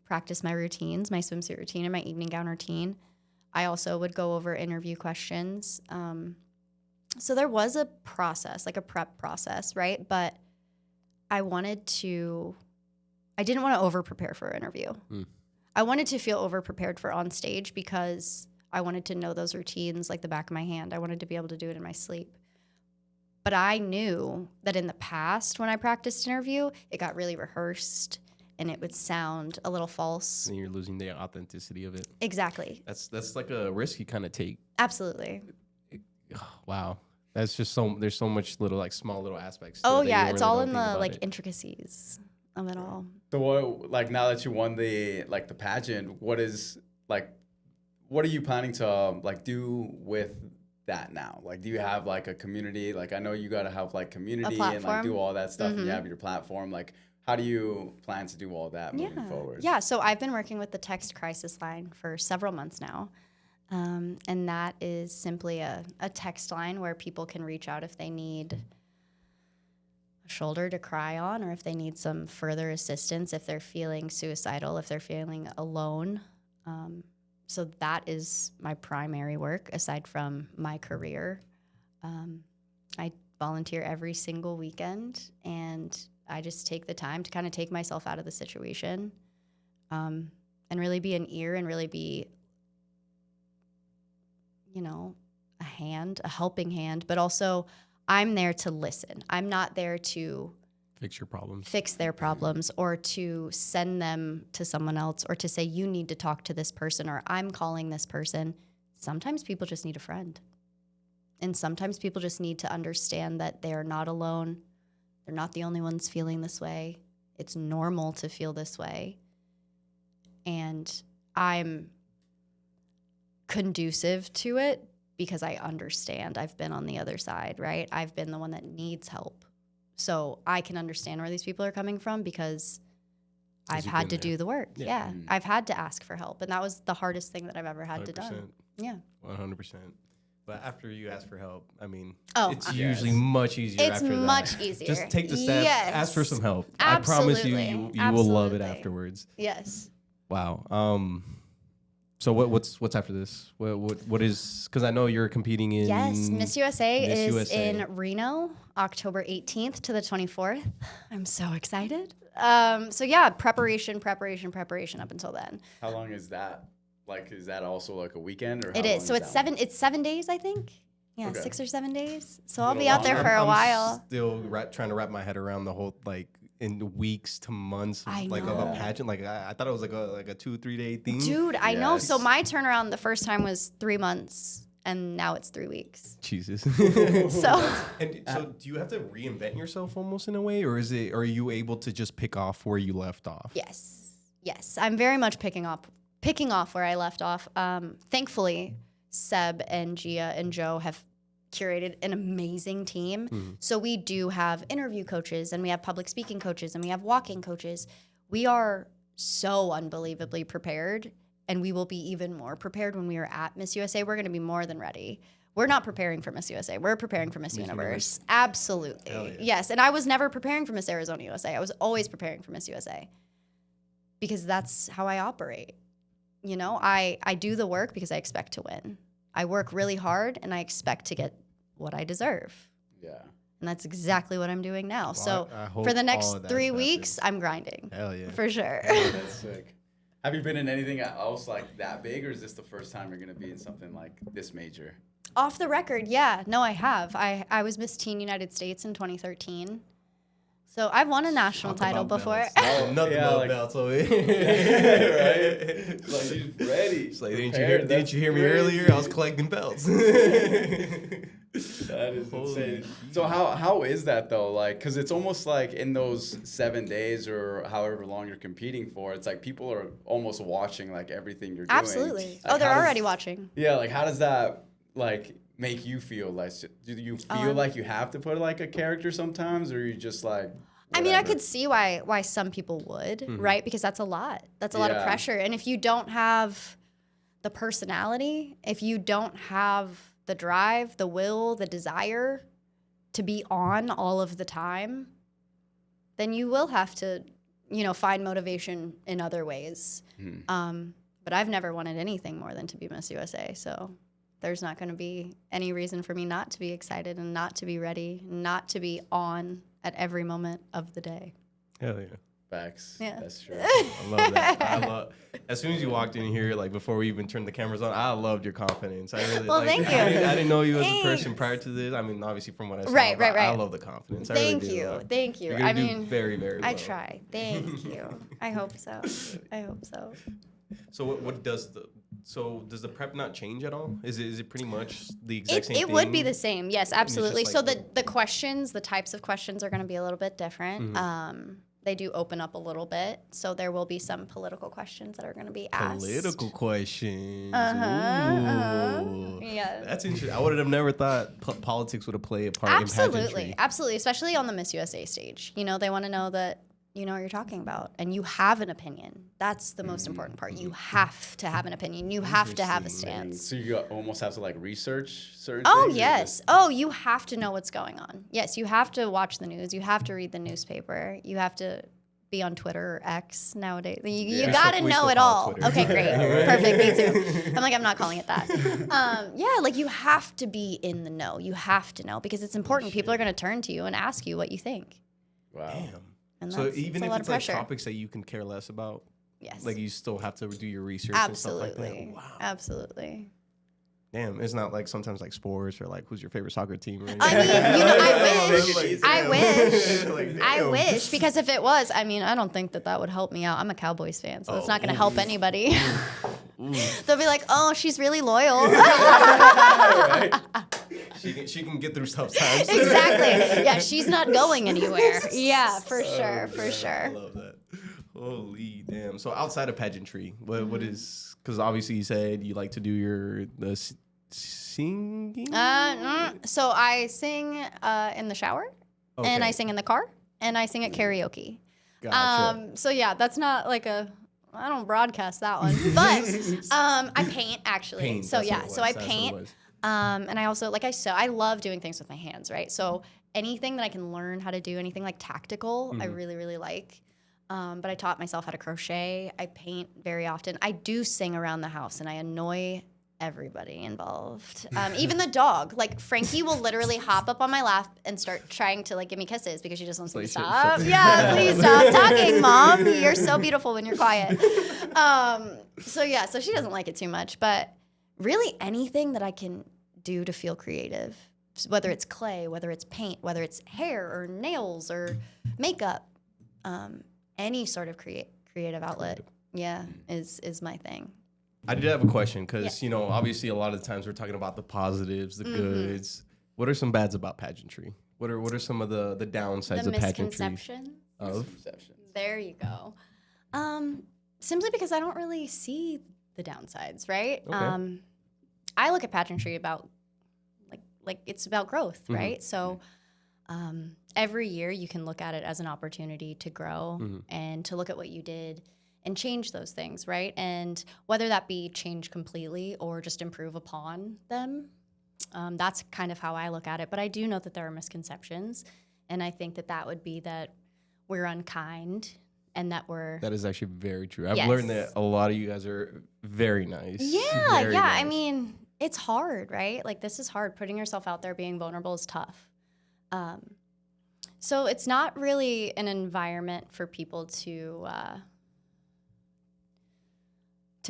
Speaker 1: practice my routines, my swimsuit routine and my evening gown routine. I also would go over interview questions. So there was a process, like a prep process, right? But I didn't want to over-prepare for an interview. I wanted to feel over-prepared for on stage because I wanted to know those routines like the back of my hand. I wanted to be able to do it in my sleep. But I knew that in the past when I practiced interview, it got really rehearsed and it would sound a little false.
Speaker 3: And you're losing the authenticity of it.
Speaker 1: Exactly.
Speaker 3: That's like a risk you kind of take.
Speaker 1: Absolutely.
Speaker 3: Wow. That's just there's so much little like small little aspects.
Speaker 1: Oh
Speaker 3: to it
Speaker 1: yeah,
Speaker 3: that
Speaker 1: it's
Speaker 3: really
Speaker 1: all
Speaker 3: don't
Speaker 1: in
Speaker 3: think
Speaker 1: the
Speaker 3: about
Speaker 1: like
Speaker 3: it.
Speaker 1: intricacies of it all.
Speaker 2: So what, like now that you won the pageant, what are you planning to like do with that now? Like, do you have like a community? Like, I know you got to have like community and like do all that stuff, and you have your platform. Like, how do you plan to do all that moving forward?
Speaker 1: Yeah, so I've been working with the text crisis line for several months now. And that is simply a text line where people can reach out if they need a shoulder to cry on, or if they need some further assistance, if they're feeling suicidal, if they're feeling alone. So that is my primary work aside from my career. I volunteer every single weekend, and I just take the time to kind of take myself out of the situation, and really be an ear and really be, a helping hand, but also I'm there to listen. I'm not there to fix their problems or to send them to someone else or to say, you need to talk to this person or I'm calling this person. Sometimes people just need a friend. And sometimes people just need to understand that they're not alone. They're not the only ones feeling this way. It's normal to feel this way. And I'm conducive to it because I understand. I've been on the other side, right? I've been the one that needs help. So I can understand where these people are coming from because I've had to do the work. Yeah. I've had to ask for help. And that was the hardest thing that I've ever had 100%. to do. Yeah.
Speaker 3: 100%. But after you ask for help, I mean, it's usually much easier after that.
Speaker 1: It's much easier.
Speaker 3: Just take the step, ask for some help.
Speaker 1: Absolutely.
Speaker 3: I promise you will love it afterwards.
Speaker 1: Yes.
Speaker 3: Wow. So what's after this? What is, because I know you're competing in...
Speaker 1: Yes, Miss USA is in Reno, October 18th to the 24th. I'm so excited. So yeah, preparation up until then.
Speaker 2: How long is that? Like, is that also like a weekend? Or
Speaker 1: it is. So it's 7 days, I think. Yeah, okay. 6 or 7 days. So I'll be out there for a while.
Speaker 3: Still trying to wrap my head around the whole, like, in weeks to months of, like, of a pageant. Like, I thought it was like a 2-3 day thing.
Speaker 1: Dude, I know. So my turnaround the first time was 3 months, and now it's 3 weeks.
Speaker 3: Jesus.
Speaker 1: So
Speaker 3: do you have to reinvent yourself almost in a way, or are you able to just pick off where you left off?
Speaker 1: Yes. I'm very much picking off where I left off. Thankfully, Seb and Gia and Joe have curated an amazing team. Mm-hmm. So we do have interview coaches, and we have public speaking coaches, and we have walking coaches. We are so unbelievably prepared, and we will be even more prepared when we are at Miss USA. We're going to be more than ready. We're not preparing for Miss USA. We're preparing for Miss Universe. Absolutely. Yeah. Yes. And I was never preparing for Miss Arizona USA. I was always preparing for Miss USA because that's how I operate. I do the work because I expect to win. I work really hard, and I expect to get what I deserve. Yeah. And that's exactly what I'm doing now. Well, so for the next 3 weeks, I'm grinding.
Speaker 3: Hell yeah.
Speaker 1: For sure.
Speaker 2: That's sick. Have you been in anything else like that big, or is this the first time you're going to be in something like this major?
Speaker 1: Off the record, yeah. No, I have. I was Miss Teen United States in 2013. So I've won a national title before.
Speaker 3: Nothing but belts over here.
Speaker 2: Right? Like, she's ready.
Speaker 3: It's like, didn't you hear me earlier? I was collecting belts.
Speaker 2: That is insane. So how is that though? Like, because it's almost like in those 7 days or however long you're competing for, it's like people are almost watching like everything you're doing.
Speaker 1: Absolutely.
Speaker 2: Like,
Speaker 1: they're already watching.
Speaker 2: Yeah. Like, how does that like make you feel? Like, do you feel like you have to put like a character sometimes, or are you just like?
Speaker 1: Whatever? I mean, I could see why some people would, right? Because that's a lot. That's a lot of pressure. And if you don't have the personality, if you don't have the drive, the will, the desire to be on all of the time, then you will have to, find motivation in other ways. But I've never wanted anything more than to be Miss USA. So there's not going to be any reason for me not to be excited and not to be ready, not to be on at every moment of the day.
Speaker 3: Hell yeah.
Speaker 2: Facts.
Speaker 1: Yeah.
Speaker 2: That's true.
Speaker 3: I love that. As soon as you walked in here, like before we even turned the cameras on, I loved your confidence. I really
Speaker 1: thank you.
Speaker 3: I didn't know you as a person prior to this. I mean, obviously from what I saw. Right. I love the confidence.
Speaker 1: Thank you. Thank you.
Speaker 3: You're gonna do very, very well.
Speaker 1: I try. Thank you. I hope so.
Speaker 3: So what does So does the prep not change at all? Is it pretty much the exact same thing?
Speaker 1: It would be the same. Yes, absolutely.
Speaker 3: Like
Speaker 1: so the questions, the types of questions are going to be a little bit different. They do open up a little bit. So there will be some political questions that are going to be asked.
Speaker 3: Political questions.
Speaker 1: Yeah.
Speaker 3: That's interesting. I would have never thought politics would have played a part in pageantry.
Speaker 1: Absolutely. Especially on the Miss USA stage. You know, they want to know that you know what you're talking about and you have an opinion. That's the most important part. You have to have an opinion. You have to have a stance.
Speaker 2: So you almost have to like research certain
Speaker 1: Oh,
Speaker 2: things?
Speaker 1: yes. Oh, you have to know what's going on. Yes, you have to watch the news. You have to read the newspaper. You have to be on Twitter or X nowadays. You got to know it all. Okay, great. Perfect. Me too. I'm not calling it that. Yeah, like you have to be in the know. You have to know because it's important. People are going to turn to you and ask you what you think.
Speaker 2: Wow.
Speaker 3: Damn.
Speaker 1: And
Speaker 3: So even if it's like
Speaker 1: pressure.
Speaker 3: topics that you can care less about,
Speaker 1: Yes.
Speaker 3: like you still have to do your research
Speaker 1: Absolutely.
Speaker 3: and stuff like that. Wow.
Speaker 1: Absolutely.
Speaker 3: Damn, it's not like sometimes like sports or like who's your favorite soccer team or anything.
Speaker 1: I mean,
Speaker 3: Like,
Speaker 1: I
Speaker 3: damn.
Speaker 1: wish, because if it was, I mean, I don't think that would help me out. I'm a Cowboys fan, so it's not going to help anybody. They'll be like, oh, she's really loyal.
Speaker 3: She can get through tough times.
Speaker 1: Exactly. Yeah, she's not going anywhere. Yeah, for sure.
Speaker 3: I love that. Holy damn. So outside of pageantry, what is, because obviously you said you like to do singing?
Speaker 1: So I sing in the shower, and I sing in the car, and I sing at karaoke.
Speaker 3: Gotcha.
Speaker 1: So yeah, that's not like I don't broadcast that one, but I paint actually. So I paint. And I also, like I said, I love doing things with my hands, right? So anything that I can learn how to do, anything like tactical, I really, really like. But I taught myself how to crochet. I paint very often. I do sing around the house, and I annoy everybody involved. Even the dog. Like, Frankie will literally hop up on my lap and start trying to, like, give me kisses because she just wants me to stop. Yeah, please stop talking, Mom. You're so beautiful when you're quiet. So she doesn't like it too much. But really anything that I can do to feel creative, whether it's clay, whether it's paint, whether it's hair or nails or makeup, any sort of creative outlet, is my thing.
Speaker 3: I did have a question because, you know, obviously a lot of the times we're talking about the positives, the goods. What are some bads about pageantry? What are some of the downsides of pageantry?
Speaker 1: Misconceptions. There you go. Simply because I don't really see the downsides, right?
Speaker 3: Okay.
Speaker 1: I look at pageantry about like it's about growth, right? So every year you can look at it as an opportunity to grow and to look at what you did and change those things, right? And whether that be change completely or just improve upon them, that's kind of how I look at it. But I do know that there are misconceptions, and I think that would be that we're unkind and that we're...
Speaker 3: That is actually very true. I've learned that a lot of you guys are very nice.
Speaker 1: Yeah,
Speaker 3: very nice.
Speaker 1: I mean, it's hard, right? Like, this is hard. Putting yourself out there, being vulnerable is tough. So it's not really an environment for people to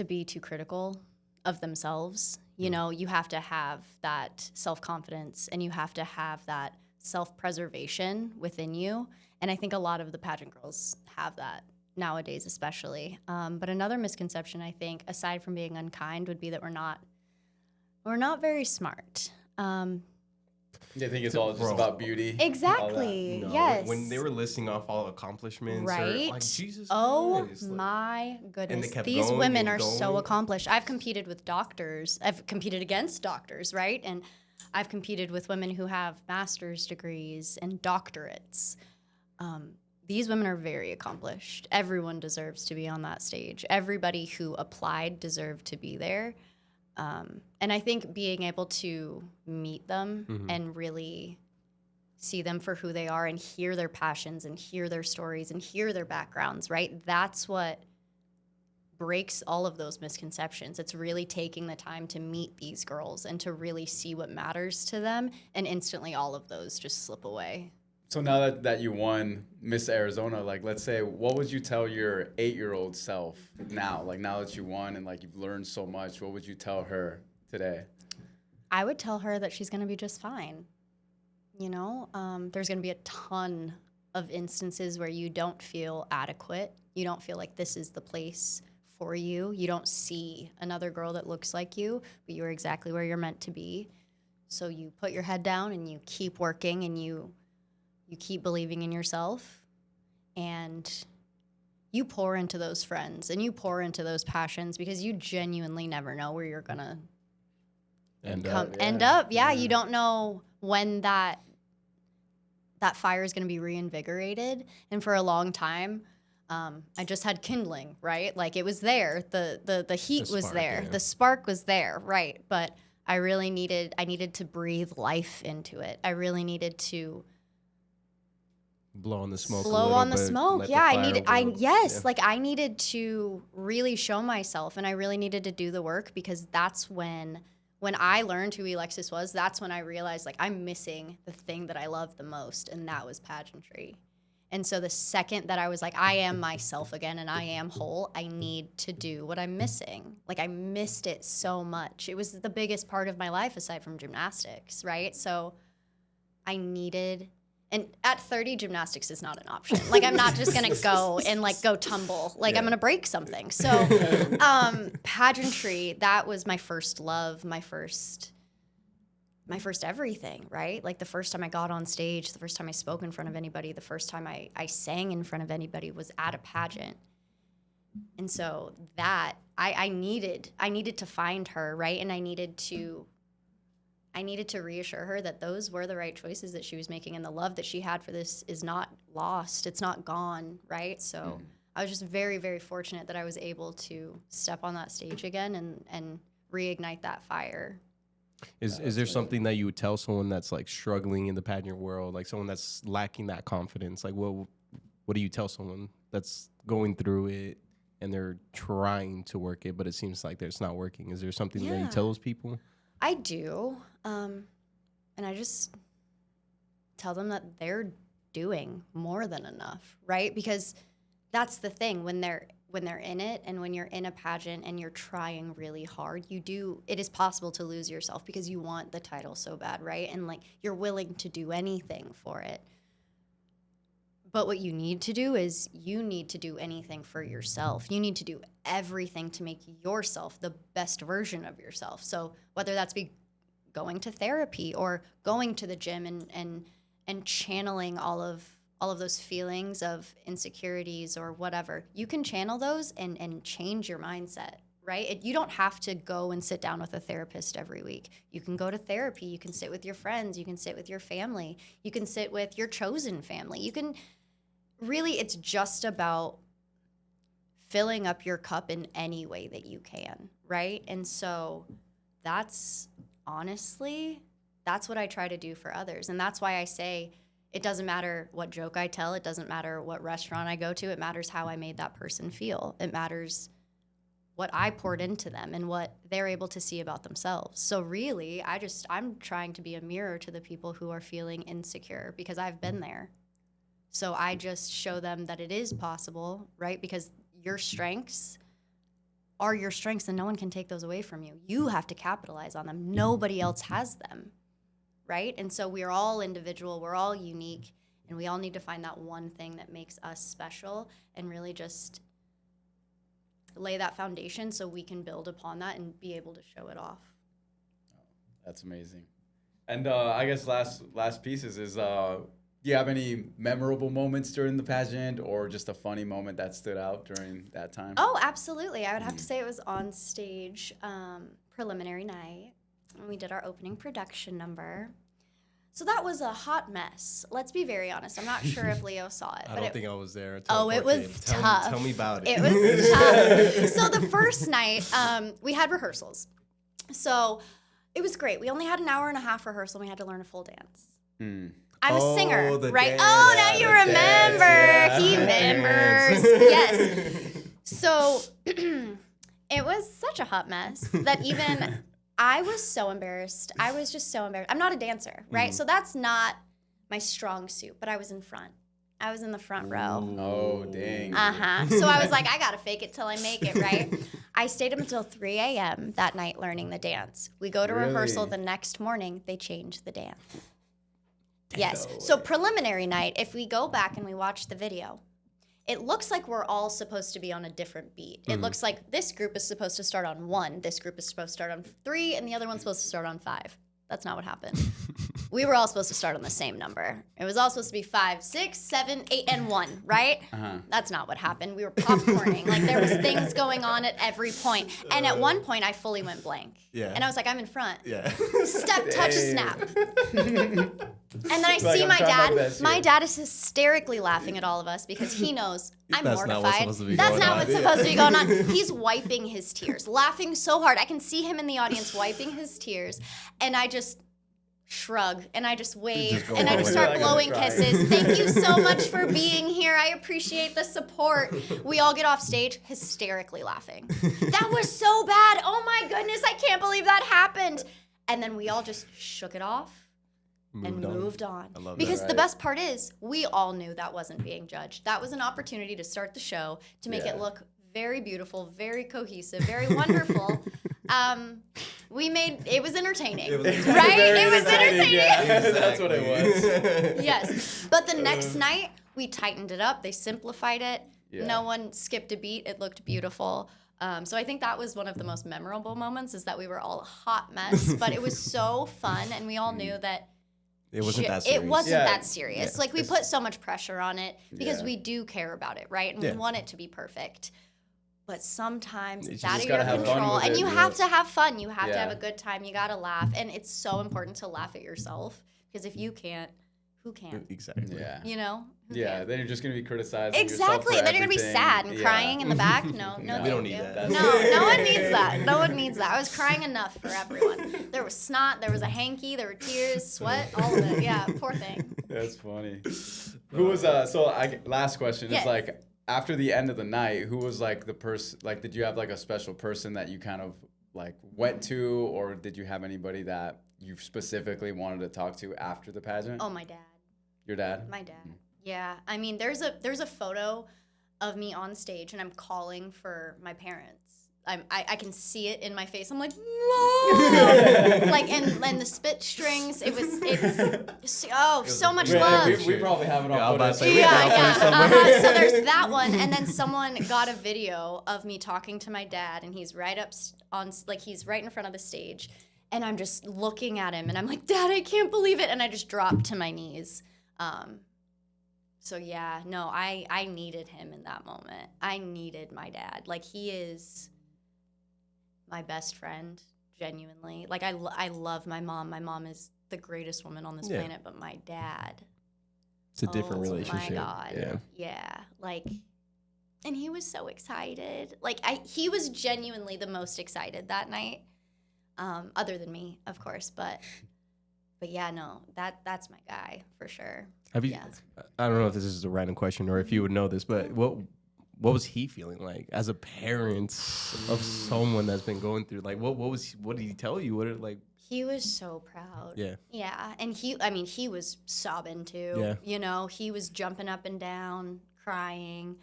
Speaker 1: be too critical of themselves. You know, you have to have that self-confidence and you have to have that self-preservation within you. And I think a lot of the pageant girls have that nowadays, especially. But another misconception, I think, aside from being unkind, would be that we're not very smart.
Speaker 2: I think it's all just about beauty.
Speaker 1: Exactly.
Speaker 3: No,
Speaker 1: yes.
Speaker 3: When they were listing off all accomplishments,
Speaker 1: right?
Speaker 3: Or, like, Jesus
Speaker 1: oh
Speaker 3: Christ,
Speaker 1: my goodness!
Speaker 3: kept
Speaker 1: These
Speaker 3: going
Speaker 1: women
Speaker 3: and
Speaker 1: are so
Speaker 3: going.
Speaker 1: accomplished. I've competed with doctors. I've competed against doctors, right? And I've competed with women who have master's degrees and doctorates. These women are very accomplished. Everyone deserves to be on that stage. Everybody who applied deserved to be there. And I think being able to meet them and really see them for who they are and hear their passions and hear their stories and hear their backgrounds, right? That's what breaks all of those misconceptions. It's really taking the time to meet these girls and to really see what matters to them, and instantly all of those just slip away.
Speaker 2: So now that you won Miss Arizona, like, let's say, what would you tell your 8-year-old self now? Like, now that you won and, like, you've learned so much, what would you tell her today?
Speaker 1: I would tell her that she's going to be just fine. You know, there's going to be a ton of instances where you don't feel adequate. You don't feel like this is the place for you. You don't see another girl that looks like you, but you're exactly where you're meant to be. So you put your head down and you keep working and you keep believing in yourself, and you pour into those friends and you pour into those passions, because you genuinely never know where you're going to end up. Yeah, you don't know when that fire is going to be reinvigorated. And for a long time, I just had kindling, right? Like, it was there. The heat was there. Yeah. The spark was there, right? But I needed to breathe life into it. I really needed to
Speaker 3: blow on the smoke.
Speaker 1: Yeah, I needed to really show myself, and I really needed to do the work, because that's when I learned who Elexes was, that's when I realized, like, I'm missing the thing that I love the most, and that was pageantry. And so the second that I was like, I am myself again and I am whole, I need to do what I'm missing. Like, I missed it so much. It was the biggest part of my life aside from gymnastics, right? So I needed, and at 30, gymnastics is not an option. Like, I'm not just gonna go and like go tumble. Like, I'm gonna break something. So pageantry, that was my first love, my first everything, right? Like, the first time I got on stage, the first time I spoke in front of anybody, the first time I sang in front of anybody was at a pageant. And so that I needed to find her, right? And I needed to reassure her that those were the right choices that she was making, and the love that she had for this is not lost. It's not gone, right? So I was just very, very fortunate that I was able to step on that stage again and reignite that fire.
Speaker 3: Is there something that you would tell someone that's like struggling in the pageant world, like someone that's lacking that confidence? Like, what do you tell someone that's going through it and they're trying to work it, but it seems like it's not working? Is there something that you tell those people?
Speaker 1: I do, and I just tell them that they're doing more than enough, right? Because that's the thing, when they're in it, and when you're in a pageant and you're trying really hard, it is possible to lose yourself because you want the title so bad, right? And like, you're willing to do anything for it. But what you need to do is you need to do anything for yourself. You need to do everything to make yourself the best version of yourself. So whether that's be going to therapy or going to the gym and channeling all of those feelings of insecurities or whatever, you can channel those and change your mindset, right? You don't have to go and sit down with a therapist every week. You can go to therapy. You can sit with your friends. You can sit with your family. You can sit with your chosen family. You can really, it's just about filling up your cup in any way that you can, right? And so that's what I try to do for others. And that's why I say, it doesn't matter what joke I tell. It doesn't matter what restaurant I go to. It matters how I made that person feel. It matters what I poured into them and what they're able to see about themselves. So really, I'm trying to be a mirror to the people who are feeling insecure, because I've been there. So I just show them that it is possible, right? Because your strengths are your strengths, and no one can take those away from you. You have to capitalize on them. Nobody else has them. Right? And so we're all individual, we're all unique, and we all need to find that one thing that makes us special and really just lay that foundation so we can build upon that and be able to show it off.
Speaker 2: That's amazing. And I guess last pieces is, do you have any memorable moments during the pageant, or just a funny moment that stood out during that time?
Speaker 1: Oh, absolutely. I would have to say it was on stage, preliminary night. We did our opening production number. So that was a hot mess. Let's be very honest. I'm not sure if Leo saw it.
Speaker 3: I don't think I was there.
Speaker 1: It was tough.
Speaker 3: Tell me about it.
Speaker 1: It was tough. So the first night, we had rehearsals. So it was great. We only had an hour and a half rehearsal, and we had to learn a full dance. I'm a singer, right?
Speaker 3: Dance.
Speaker 1: Now you remember. Yeah. He remembers. Yes. So it was such a hot mess that even I was so embarrassed. I was just so embarrassed. I'm not a dancer, right? So that's not my strong suit, but I was in front. I was in the front row.
Speaker 2: Oh, dang.
Speaker 1: So I was like, I got to fake it till I make it, right? I stayed up until 3 a.m. that night learning the dance. We go to rehearsal the next morning. They change the dance. Yes. So preliminary night, if we go back and we watch the video, it looks like we're all supposed to be on a different beat. It looks like this group is supposed to start on 1, this group is supposed to start on 3, and the other one's supposed to start on 5. That's not what happened. We were all supposed to start on the same number. It was all supposed to be 5, 6, 7, 8, and 1, right? That's not what happened. We were popcorning. Like, there was things going on at every point. And at one point, I fully went blank.
Speaker 3: Yeah.
Speaker 1: And I was like, I'm in front.
Speaker 3: Yeah.
Speaker 1: Step, touch, snap. And then I see my dad. My dad is hysterically laughing at all of us because he knows I'm mortified. That's not what's supposed to be going on. He's wiping his tears, laughing so hard. I can see him in the audience wiping his tears. And I just shrug and I just wave and I just start blowing kisses. Thank you so much for being here. I appreciate the support. We all get off stage hysterically laughing. That was so bad. Oh my goodness, I can't believe that happened. And then we all just shook it off and moved on.
Speaker 3: I love
Speaker 1: because
Speaker 3: that.
Speaker 1: the best part is we all knew that wasn't being judged. That was an opportunity to start the show, to make it look very beautiful, very cohesive, very wonderful. It was entertaining, right? It was entertaining.
Speaker 2: Yeah, that's what it was.
Speaker 1: Yes. But the next night, we tightened it up. They simplified it.
Speaker 2: Yeah.
Speaker 1: No one skipped a beat. It looked beautiful. So I think that was one of the most memorable moments, is that we were all a hot mess, but it was so fun, and we all knew that
Speaker 3: it wasn't that serious.
Speaker 1: It wasn't that serious. Yeah. Like, we put so much pressure on it because we do care about it, right? And we want it to be perfect. But sometimes it's out of your control, and you have to have fun. You have to have a good time. You got to laugh, and it's so important to laugh at yourself, because if you can't, who can?
Speaker 3: Exactly.
Speaker 2: Yeah.
Speaker 1: You know?
Speaker 2: Yeah, then you're just going to be criticized.
Speaker 1: Exactly. Then you're going to be sad and crying in the back. No,
Speaker 3: we don't need that.
Speaker 1: No one needs that. No one needs that. I was crying enough for everyone. There was snot, there was a hanky, there were tears, sweat, all of it. Yeah, poor thing.
Speaker 2: That's funny. Who was, last question is like, after the end of the night, who was like the person, like, did you have like a special person that you kind of like went to, or did you have anybody that you specifically wanted to talk to after the pageant?
Speaker 1: Oh, my dad.
Speaker 2: Your dad?
Speaker 1: My dad. Yeah. I mean, there's a photo of me on stage, and I'm calling for my parents. I can see it in my face. I'm like, Mom! Like, and the spit strings. So much love.
Speaker 2: We probably have it on footage.
Speaker 1: So there's that one, and then someone got a video of me talking to my dad, and he's right up on, like, he's right in front of the stage, and I'm just looking at him, and I'm like, Dad, I can't believe it, and I just dropped to my knees. So yeah, no, I needed him in that moment. I needed my dad. Like, he is my best friend, genuinely. Like, I love my mom. My mom is the greatest woman on this planet, but my dad.
Speaker 3: It's a different relationship.
Speaker 1: Oh my God. Yeah. Like, and he was so excited. Like, he was genuinely the most excited that night, other than me, of course, but yeah, no, that's my guy for sure.
Speaker 3: Have you? I don't know if this is a random question or if you would know this, but what was he feeling like as a parent of someone that's been going through? Like, what did he tell you?
Speaker 1: He was so proud.
Speaker 3: Yeah.
Speaker 1: Yeah, and he was sobbing too.
Speaker 3: Yeah.
Speaker 1: You know, he was jumping up and down, crying.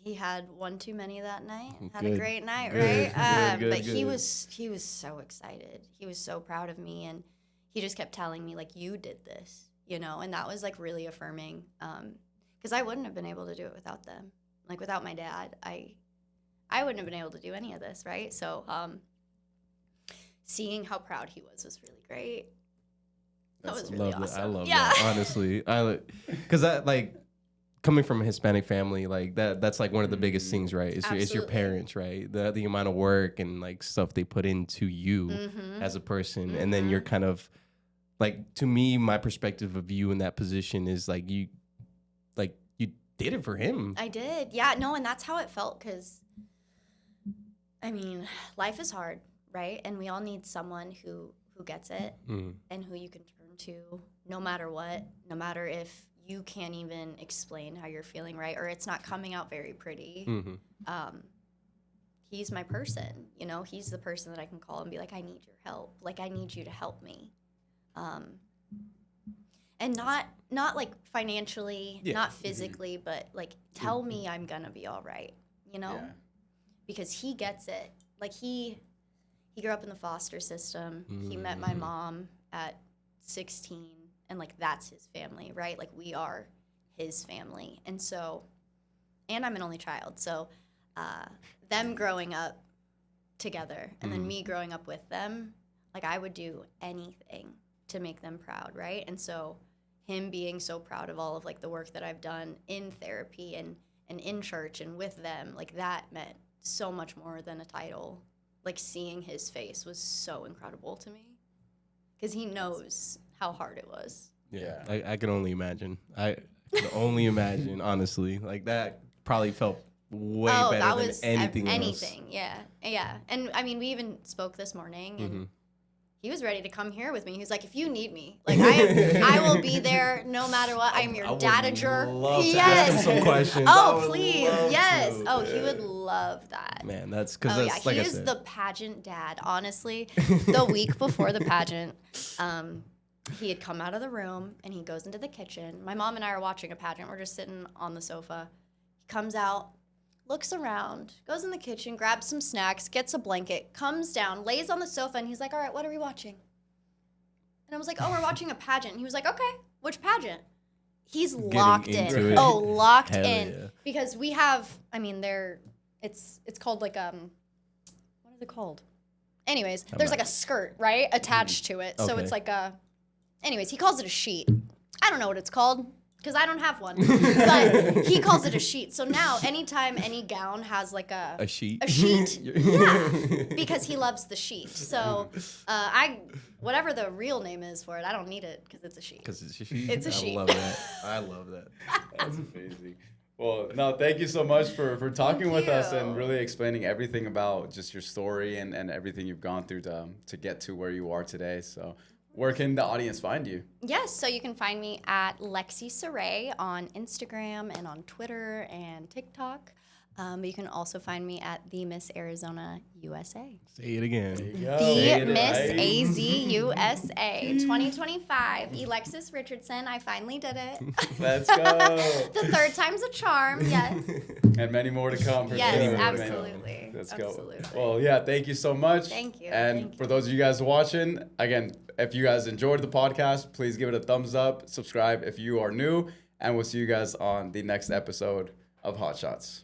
Speaker 1: He had one too many that night. Had a great night, right? But he was so excited. He was so proud of me, and he just kept telling me, like, you did this, you know, and that was like really affirming. Because I wouldn't have been able to do it without them. Like, without my dad, I wouldn't have been able to do any of this, right? So seeing how proud he was really great. That was really awesome.
Speaker 3: I love that, honestly. Because that, like, coming from a Hispanic family, like that's like one of the biggest things, right? It's your parents, right? The amount of work and like stuff they put into you as a person, and then you're kind of like, to me, my perspective of you in that position is like you did it for him.
Speaker 1: I did, yeah, no, and that's how it felt. Because I mean, life is hard, right? And we all need someone who gets it and who you can turn to no matter what, no matter if you can't even explain how you're feeling, right? Or it's not coming out very pretty. He's my person, you know? He's the person that I can call and be like, I need your help. Like, I need you to help me. And not like financially, not physically, but like, tell me I'm gonna be all right, you know? Yeah. Because he gets it. Like, he grew up in the foster system. He met my mom at 16. And, like, that's his family, right? Like, we are his family. And so, and I'm an only child. So them growing up together and then me growing up with them, like I would do anything to make them proud, right? And so him being so proud of all of like the work that I've done in therapy and in church and with them, like that meant so much more than a title. Like seeing his face was so incredible to me because he knows how hard it was.
Speaker 3: Yeah. I can only imagine. I can only imagine, honestly. Like that probably felt way better than anything else.
Speaker 1: Yeah. And I mean, we even spoke this morning and he was ready to come here with me. He was like, if you need me, like I will be there no matter what. I'm your dadager.
Speaker 3: Yes. Some questions.
Speaker 1: Oh, please. Yes. Oh, he would love that.
Speaker 3: Man, that's because that's like
Speaker 1: he is the pageant dad. Honestly, the week before the pageant, he had come out of the room and he goes into the kitchen. My mom and I are watching a pageant. We're just sitting on the sofa. He comes out, looks around, goes in the kitchen, grabs some snacks, gets a blanket, comes down, lays on the sofa, and he's like, all right, what are we watching? And I was like, oh, we're watching a pageant. And he was like, okay, which pageant? He's locked in.
Speaker 3: It.
Speaker 1: Oh, locked
Speaker 3: Hell
Speaker 1: in.
Speaker 3: Yeah.
Speaker 1: Because we have, I mean, it's called like, what is it called? Anyways, there's like a skirt, right, attached to it. So it's like anyways, he calls it a sheet. I don't know what it's called. Because I don't have one, but he calls it a sheet. So now, anytime any gown has like a
Speaker 3: sheet,
Speaker 1: yeah, because he loves the sheet. So whatever the real name is for it, I don't need it because it's a sheet.
Speaker 3: Because it's a sheet.
Speaker 1: It's a sheet.
Speaker 3: I love that.
Speaker 2: That's amazing. Well, no, thank you so much for talking with us and really explaining everything about just your story and everything you've gone through to get to where you are today. So. Where can the audience find you?
Speaker 1: Yes, so you can find me at Lexi Saray on Instagram and on Twitter and TikTok. But you can also find me at the Miss Arizona USA.
Speaker 3: Say it again.
Speaker 1: The Miss AZ USA 2025. Elexes Richardson. I finally did it.
Speaker 2: Let's go.
Speaker 1: The third time's a charm. Yes.
Speaker 2: And many more to come.
Speaker 1: Yes, absolutely.
Speaker 2: Let's
Speaker 1: absolutely.
Speaker 2: go. Well, yeah, thank you so much.
Speaker 1: Thank you.
Speaker 2: And for those of you guys watching, again, if you guys enjoyed the podcast, please give it a thumbs up, subscribe if you are new, and we'll see you guys on the next episode of Hot Shots.